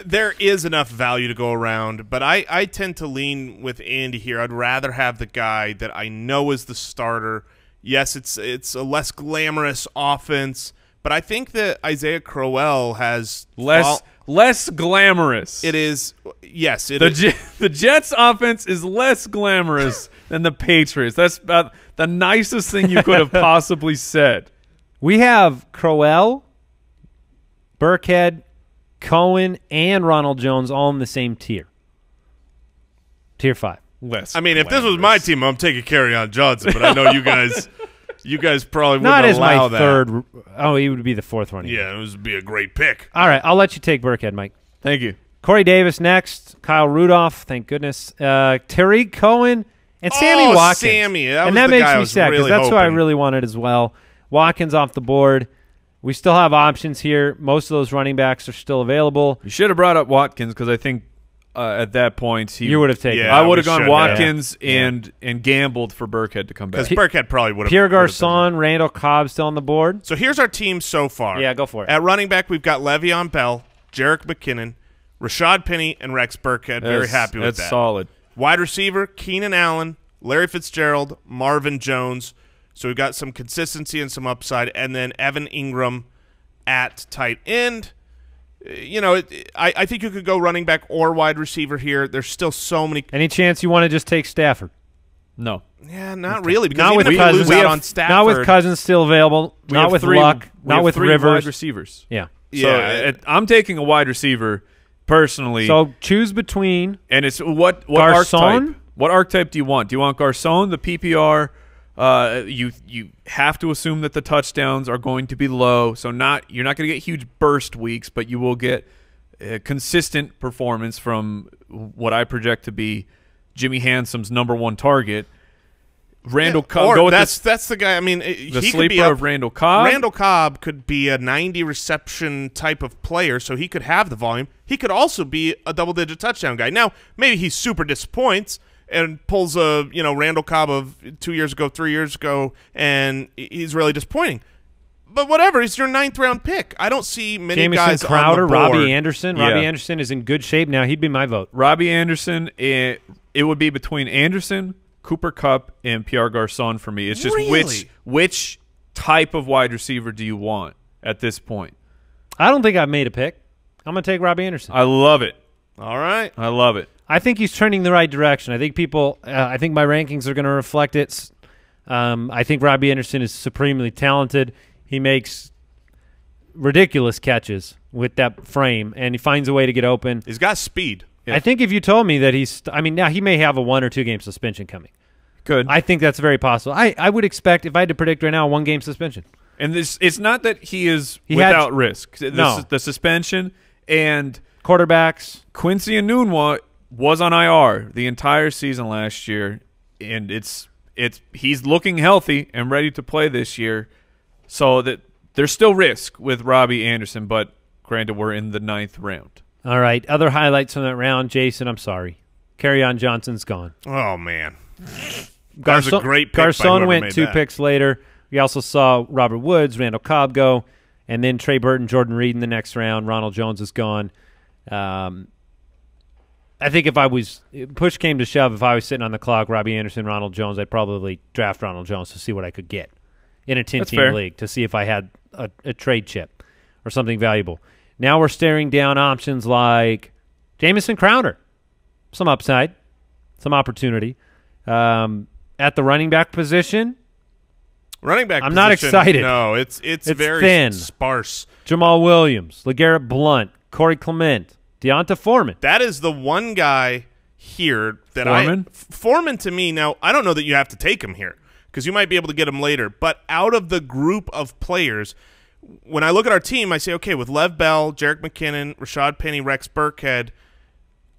There is enough value to go around, but I tend to lean with Andy here. I'd rather have the guy that I know is the starter. Yes, it's a less glamorous offense, but I think that Isaiah Crowell has less glamorous. It is. Yes, the Jets' offense is less glamorous than the Patriots. That's about the nicest thing you could have possibly said. We have Crowell, Burkhead, Cohen, and Ronald Jones all in the same tier. Tier 5. Less. I mean, if this was my team, I'm taking Kerryon Johnson, but I know you guys. You guys probably not wouldn't as allow my that. third. Oh, he would be the 4th one. Yeah, it would be a great pick. All right, I'll let you take Burkhead, Mike. Thank you. Corey Davis next. Kyle Rudolph, thank goodness. Tariq Cohen and Sammy Watkins. Sammy, that and that makes me sad because that's who I really wanted as well. Watkins off the board. We still have options here. Most of those running backs are still available. You should have brought up Watkins because I think at that point you would have taken. Yeah, I would have gone Watkins and gambled for Burkhead to come back. Because Burkhead probably would have. Pierre Garçon, Randall Cobb still on the board. So here's our team so far. Yeah, go for it. At running back, we've got Le'Veon Bell, Jerick McKinnon, Rashad Penny, and Rex Burkhead. Very happy with that. That's solid. Wide receiver, Keenan Allen, Larry Fitzgerald, Marvin Jones. So we've got some consistency and some upside. And then Evan Ingram at tight end. I think you could go running back or wide receiver here. There's still so many. Any chance you want to just take Stafford? No. Yeah, not really. Because not with even Cousins. if you lose out on Stafford. Not with Cousins still available. Not with Luck. Not with 3 Rivers. wide receivers. Yeah. So I'm taking a wide receiver personally. So choose between and it's what Garçon, archetype? What archetype do you want? Do you want Garcon, the PPR? You have to assume that the touchdowns are going to be low, so you're not going to get huge burst weeks, but you will get consistent performance from what I project to be Jimmy Handsome's #1 target. Randall Cobb. That's the guy. I mean, the he could sleeper be of Randall Cobb. Randall Cobb could be a 90 reception type of player, so he could have the volume. He could also be a double-digit touchdown guy. Now, maybe he super disappoints and pulls a Randall Cobb of 2 years ago, 3 years ago, and he's really disappointing. But whatever, he's your 9th round pick. I don't see many Jamison guys Crowder, on the board. Robbie Anderson. Robbie Anderson is in good shape now. He'd be my vote. Robbie Anderson. It would be between Anderson, Cooper Kupp, and Pierre Garcon for me. It's just Really? which type of wide receiver do you want at this point? I don't think I've made a pick. I'm going to take Robbie Anderson. I love it. All right. I love it. I think he's trending the right direction. I think I think my rankings are going to reflect it. I think Robbie Anderson is supremely talented. He makes ridiculous catches with that frame, and he finds a way to get open. He's got speed. Yeah. I think if you told me that now he may have a 1 or 2 game suspension coming. Good. I think that's very possible. I would expect, if I had to predict right now, a 1 game suspension. And it's not that he is without risk. The suspension and quarterbacks. Quincy Enunwa was on IR the entire season last year, and he's looking healthy and ready to play this year. So that there's still risk with Robbie Anderson, but granted, we're in the 9th round. All right. Other highlights from that round, Jason. I'm sorry. Kerryon Johnson's gone. Oh man, that was a great pick. Garcon went 2 picks later. We also saw Robert Woods, Randall Cobb go, and then Trey Burton, Jordan Reed in the next round. Ronald Jones is gone. I think if push came to shove, if I was sitting on the clock, Robbie Anderson, Ronald Jones, I'd probably draft Ronald Jones to see what I could get in a 10-team league, to see if I had a trade chip or something valuable. Now we're staring down options like Jamison Crowder. Some upside, some opportunity. At the running back position, I'm not excited. No, it's very thin. Sparse. Jamal Williams, LeGarrette Blount, Corey Clement, Deonta Foreman. That is the one guy here that Foreman to me. Now, I don't know that you have to take him here because you might be able to get him later. But out of the group of players, when I look at our team, I say, okay, with Lev Bell, Jerick McKinnon, Rashad Penny, Rex Burkhead,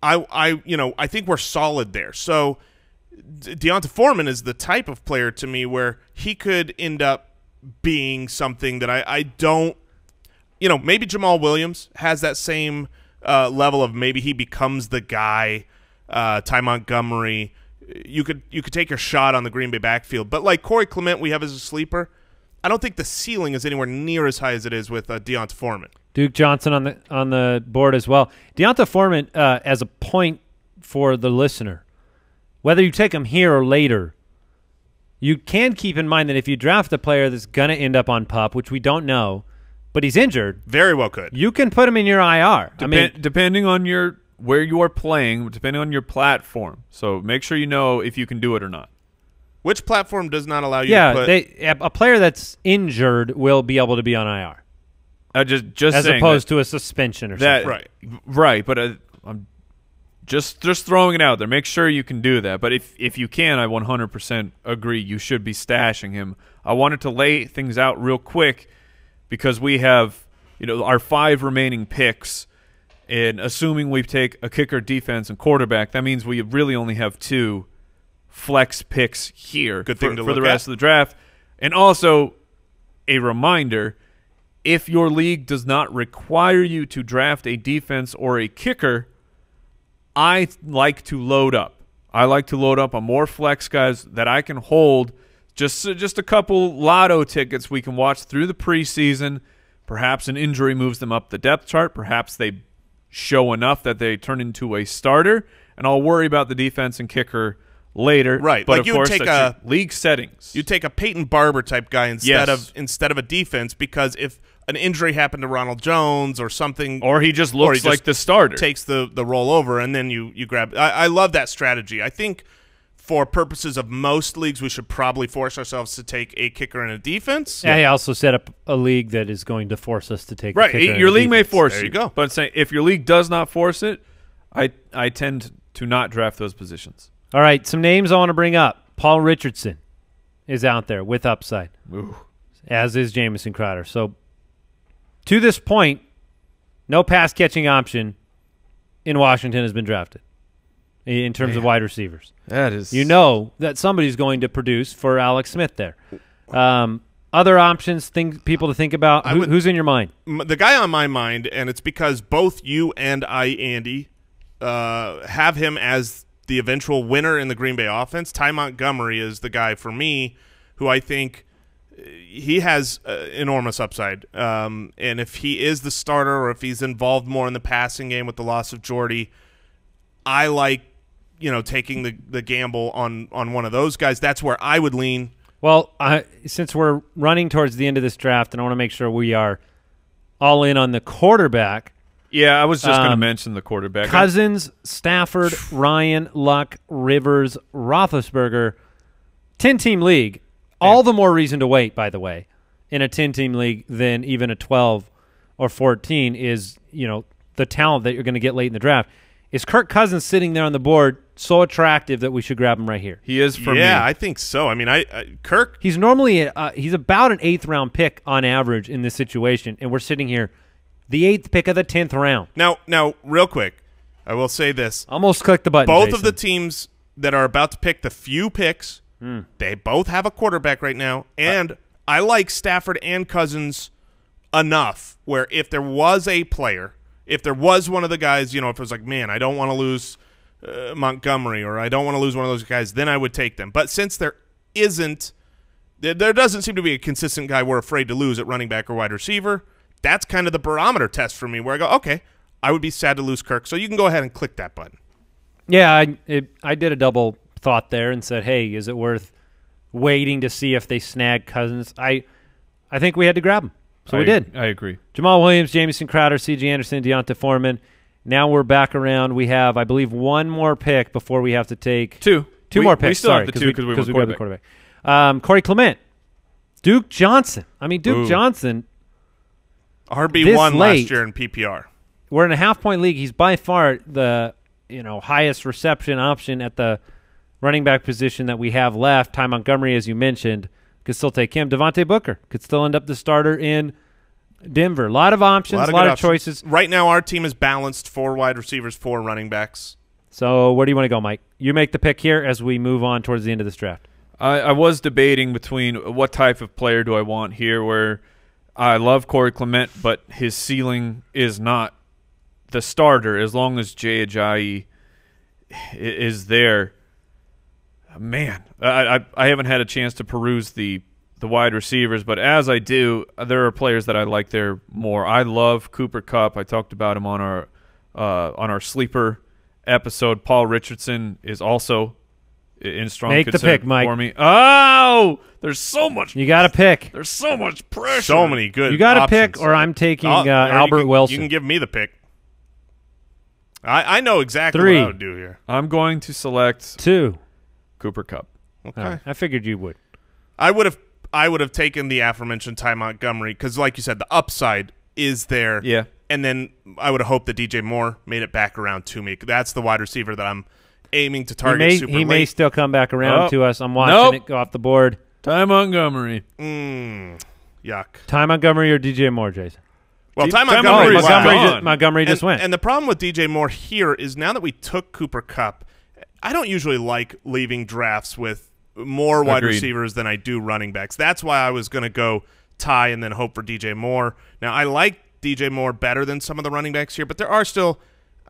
I think we're solid there. So Deonta Foreman is the type of player to me where he could end up being something that I don't, maybe Jamal Williams has that same level of maybe he becomes the guy. Ty Montgomery, you could take your shot on the Green Bay backfield, but like Corey Clement, we have as a sleeper. I don't think the ceiling is anywhere near as high as it is with Deonta Foreman. Duke Johnson on the board as well. Deonta Foreman, as a point for the listener, whether you take him here or later, you can keep in mind that if you draft a player that's going to end up on PUP, which we don't know, but he's injured, very well could. You can put him in your IR. Depending on where you are playing, depending on your platform. So make sure you know if you can do it or not. Which platform does not allow you to put... a player that's injured will be able to be on IR. Just as opposed to a suspension or something. Right, but I'm just throwing it out there. Make sure you can do that. But if you can, I 100% agree you should be stashing him. I wanted to lay things out real quick because we have our 5 remaining picks, and assuming we take a kicker, defense, and quarterback, that means we really only have 2 flex picks here for the rest of the draft. And also a reminder, if your league does not require you to draft a defense or a kicker, I like to load up. I like to load up on more flex guys that I can hold. Just a couple lotto tickets we can watch through the preseason. Perhaps an injury moves them up the depth chart. Perhaps they show enough that they turn into a starter, and I'll worry about the defense and kicker later. Right, but like of you course, would take that's league settings. You take a Peyton Barber type guy instead of a defense, because if an injury happened to Ronald Jones or something, or he just looks like the starter, takes the role over, and then you grab. I love that strategy. I think for purposes of most leagues, we should probably force ourselves to take a kicker and a defense. Yeah, I also set up a league that is going to force us to take a kicker your league may force there you go, but if your league does not force it, I tend to not draft those positions. All right, some names I want to bring up. Paul Richardson is out there with upside, as is Jamison Crowder. So to this point, no pass-catching option in Washington has been drafted in terms of wide receivers. That is, you know that somebody's going to produce for Alex Smith there. Other options, people to think about. Who's in your mind? The guy on my mind, and it's because both you and I, Andy, have him as the eventual winner in the Green Bay offense. Ty Montgomery is the guy for me who I think he has enormous upside. And if he is the starter or if he's involved more in the passing game with the loss of Jordy, I like taking the gamble on one of those guys. That's where I would lean. Well, since we're running towards the end of this draft, and I want to make sure we are all in on the quarterback. Yeah, I was just going to mention the quarterback. Cousins, Stafford, Ryan, Luck, Rivers, Roethlisberger, 10-team league. All the more reason to wait, by the way, in a 10-team league than even a 12 or 14 is, the talent that you're going to get late in the draft. Is Kirk Cousins sitting there on the board so attractive that we should grab him right here? He is for me. Yeah, I think so. I mean, Kirk. He's normally he's about an 8th-round pick on average in this situation, and we're sitting here, the 8th pick of the 10th round. Now, real quick, I will say this. Almost clicked the button, Both Jason. of the teams that are about to pick the few picks, they both have a quarterback right now, and I like Stafford and Cousins enough where if there was a player, if there was one of the guys, if it was like, man, I don't want to lose Montgomery or I don't want to lose one of those guys, then I would take them. But since there doesn't seem to be a consistent guy we're afraid to lose at running back or wide receiver, that's kind of the barometer test for me where I go, okay, I would be sad to lose Kirk. So you can go ahead and click that button. Yeah, I did a double thought there and said, hey, is it worth waiting to see if they snag Cousins? I think we had to grab him. So we did. I agree. Jamal Williams, Jamison Crowder, C.J. Anderson, Deonta Foreman. Now we're back around. We have, I believe, one more pick before we have to take two more picks. We still have the two because we grabbed the quarterback. Corey Clement, Duke Johnson. I mean, Duke Johnson. RB1 last year in PPR. We're in a half-point league. He's by far the highest reception option at the running back position that we have left. Ty Montgomery, as you mentioned, could still take him. Devontae Booker could still end up the starter in Denver. A lot of options, a lot of choices. Right now our team is balanced, 4 wide receivers, 4 running backs. So where do you want to go, Mike? You make the pick here as we move on towards the end of this draft. I was debating between what type of player do I want here, where I love Corey Clement, but his ceiling is not the starter as long as Jay Ajayi is there. Man, I haven't had a chance to peruse the wide receivers, but as I do, there are players that I like there more. I love Cooper Kupp. I talked about him on our sleeper episode. Paul Richardson is also in strong Make the pick, Mike. for me. Oh, there's so much. You got to pick. There's so much pressure. So many good. You got to options. pick, or I'm taking Or Albert Wilson. You can give me the pick. I know exactly 3. what I would do here. I'm going to select 2. Cooper Kupp. Okay. Right. I figured you would. I would have taken the aforementioned Ty Montgomery because, like you said, the upside is there. Yeah. And then I would have hoped that DJ Moore made it back around to me. That's the wide receiver that I'm aiming to target super late. He may still come back around to us. I'm watching it go off the board. Ty Montgomery. Yuck. Ty Montgomery or DJ Moore, Jason? Well, Ty Montgomery Montgomery's gone. Montgomery just went. And the problem with DJ Moore here is now that we took Cooper Kupp, I don't usually like leaving drafts with more wide receivers than I do running backs. That's why I was going to go Ty and then hope for DJ Moore. Now, I like DJ Moore better than some of the running backs here, but there are still,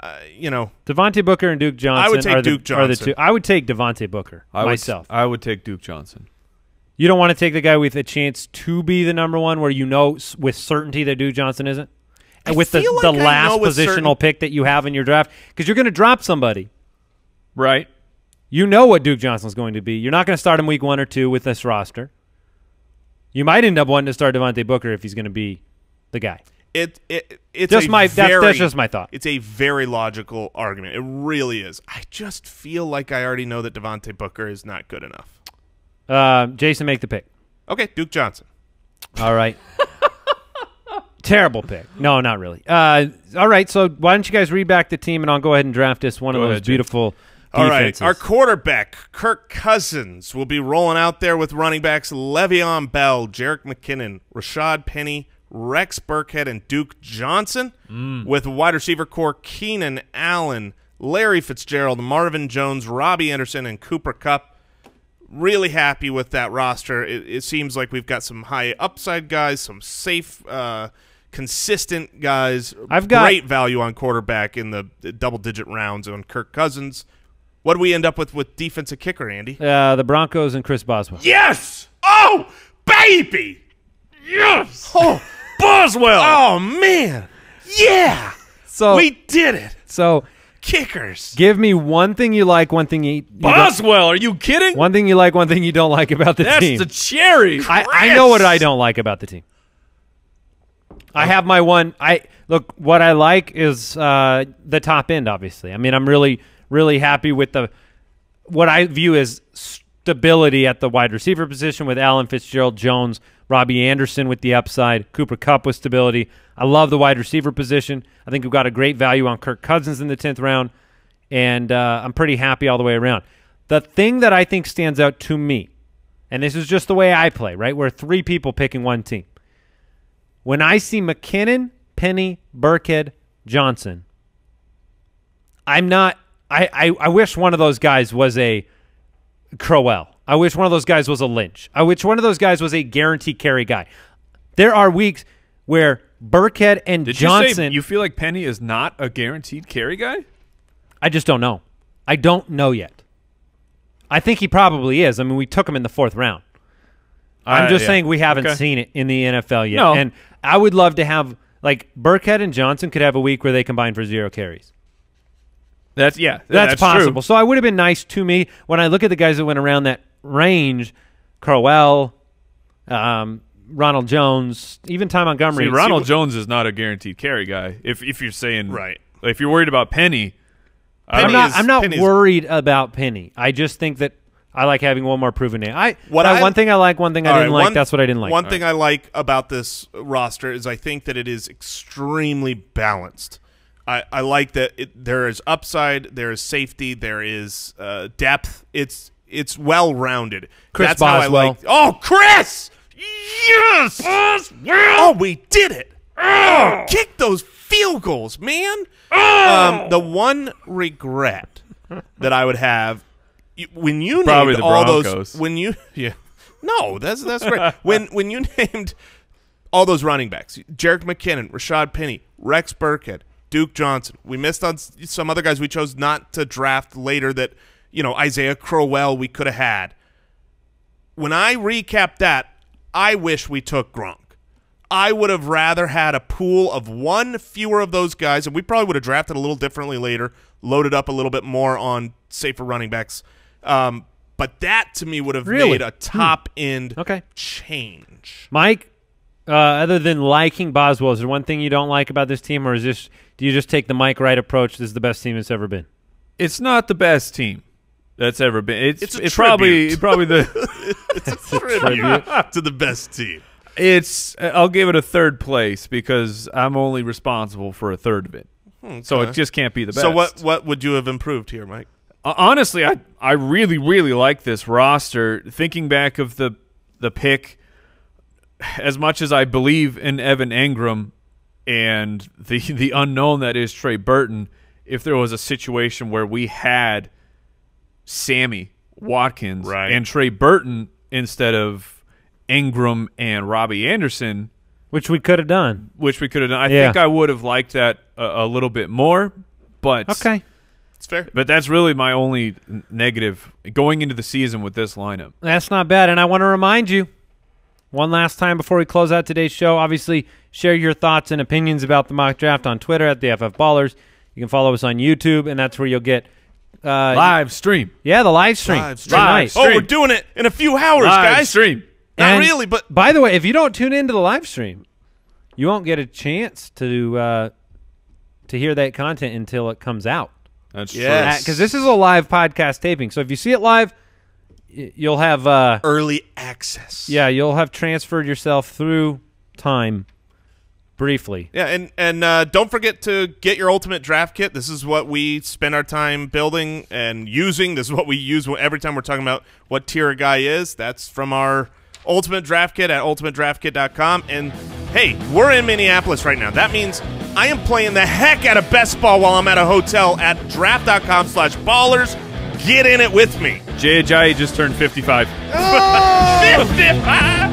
Devontae Booker and Duke Johnson. I would take Duke are the Johnson. two. I would take Devontae Booker myself. I would take Duke Johnson. You don't want to take the guy with a chance to be the number one where you know with certainty that Duke Johnson isn't? And with the last positional pick that you have in your draft, because you're going to drop somebody. Right. You know what Duke Johnson's going to be. You're not going to start him week 1 or 2 with this roster. You might end up wanting to start Devontae Booker if he's going to be the guy. It's just that's just my thought. It's a very logical argument. It really is. I just feel like I already know that Devontae Booker is not good enough. Jason, make the pick. Okay, Duke Johnson. All right. Terrible pick. No, not really. All right, so why don't you guys read back the team, and I'll go ahead and draft this one of those beautiful All right, defenses. our quarterback, Kirk Cousins, will be rolling out there with running backs Le'Veon Bell, Jerick McKinnon, Rashad Penny, Rex Burkhead, and Duke Johnson, with wide receiver core Keenan Allen, Larry Fitzgerald, Marvin Jones, Robbie Anderson, and Cooper Kupp. Really happy with that roster. It seems like we've got some high upside guys, some safe, consistent guys. I've got great value on quarterback in the double-digit rounds on Kirk Cousins. What do we end up with defensive kicker, Andy? The Broncos and Chris Boswell. Yes! Oh, baby! Yes! Oh, Boswell. oh man! Yeah! So We did it! So Kickers. give me one thing you like, one thing you don't, Boswell, are you kidding? one thing you like, one thing you don't like about the That's team. the cherry. I know what I don't like about the team. I have my one. Look, what I like is the top end, obviously. I mean, I'm really, really happy with what I view as stability at the wide receiver position with Allen, Fitzgerald, Jones, Robbie Anderson with the upside, Cooper Kupp with stability. I love the wide receiver position. I think we've got a great value on Kirk Cousins in the 10th round, and I'm pretty happy all the way around. The thing that I think stands out to me, and this is just the way I play, right? We're three people picking one team. When I see McKinnon, Penny, Burkhead, Johnson, I'm not – I wish one of those guys was a Crowell. I wish one of those guys was a Lynch. I wish one of those guys was a guaranteed carry guy. There are weeks where Burkhead and Johnson – you say you feel like Penny is not a guaranteed carry guy? I just don't know. I don't know yet. I think he probably is. I mean, we took him in the 4th round. I'm just saying we haven't seen it in the NFL yet. No. And I would love to have – like Burkhead and Johnson could have a week where they combine for 0 carries. That's possible. true. So I would have been nice to me when I look at the guys that went around that range, Crowell, Ronald Jones, even Ty Montgomery. See, Ronald Jones is not a guaranteed carry guy. If you're saying Right. if you're worried about Penny, I'm not Penny's- worried about Penny. I just think that I like having one more proven name. One thing I like, one thing I didn't like. That's what I didn't like. One thing I like about this roster is I think that it is extremely balanced. I like that there is upside, there is safety, there is depth. It's well-rounded. Chris That's how I Boswell. like. Oh, Chris! Yes! Oh, we did it! Oh, kick those field goals, man! The one regret that I would have when you Probably named the all Broncos. those no, that's great. when you named all those running backs, Jerick McKinnon, Rashad Penny, Rex Burkhead, Duke Johnson. We missed on some other guys we chose not to draft later that, Isaiah Crowell we could have had. When I recap that, I wish we took Gronk. I would have rather had a pool of one fewer of those guys, and we probably would have drafted a little differently later, loaded up a little bit more on safer running backs. But that, to me, would have made a top-end change. Mike, other than liking Boswell, is there one thing you don't like about this team, or do you just take the Mike Wright approach? This is the best team it's ever been. it's not the best team that's ever been. It's probably the It's a tribute to the best team. I'll give it a 3rd place because I'm only responsible for a 3rd of it. So it just can't be the best. So what would you have improved here, Mike? Honestly, I really, really like this roster. Thinking back of the pick, as much as I believe in Evan Engram and the unknown that is Trey Burton, if there was a situation where we had Sammy Watkins and Trey Burton instead of Engram and Robbie Anderson, Which we could have done. I think I would have liked that a little bit more. But Okay. It's fair. But that's really my only negative going into the season with this lineup. That's not bad. And I want to remind you, one last time before we close out today's show, obviously share your thoughts and opinions about the mock draft on Twitter at the FF Ballers. You can follow us on YouTube, and that's where you'll get Live stream. Yeah, the live stream. Tonight. Oh, we're doing it in a few hours, guys. Stream. Not really, but by the way, if you don't tune into the live stream, you won't get a chance to hear that content until it comes out. That's Yes. true. Because this is a live podcast taping. So if you see it live, you'll have early access. Yeah, you'll have transferred yourself through time briefly. Yeah, and don't forget to get your Ultimate Draft Kit. This is what we spend our time building and using. This is what we use every time we're talking about what tier a guy is. That's from our Ultimate Draft Kit at ultimatedraftkit.com. And, hey, we're in Minneapolis right now. That means I am playing the heck out of best ball while I'm at a hotel at draft.com/ballers. Get in it with me. Jay Ajayi just turned 55. 55!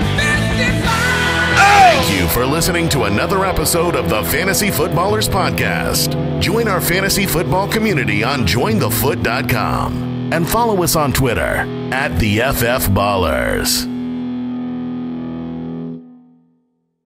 Thank you for listening to another episode of the Fantasy Footballers Podcast. Join our fantasy football community on jointhefoot.com and follow us on Twitter @TheFFBallers.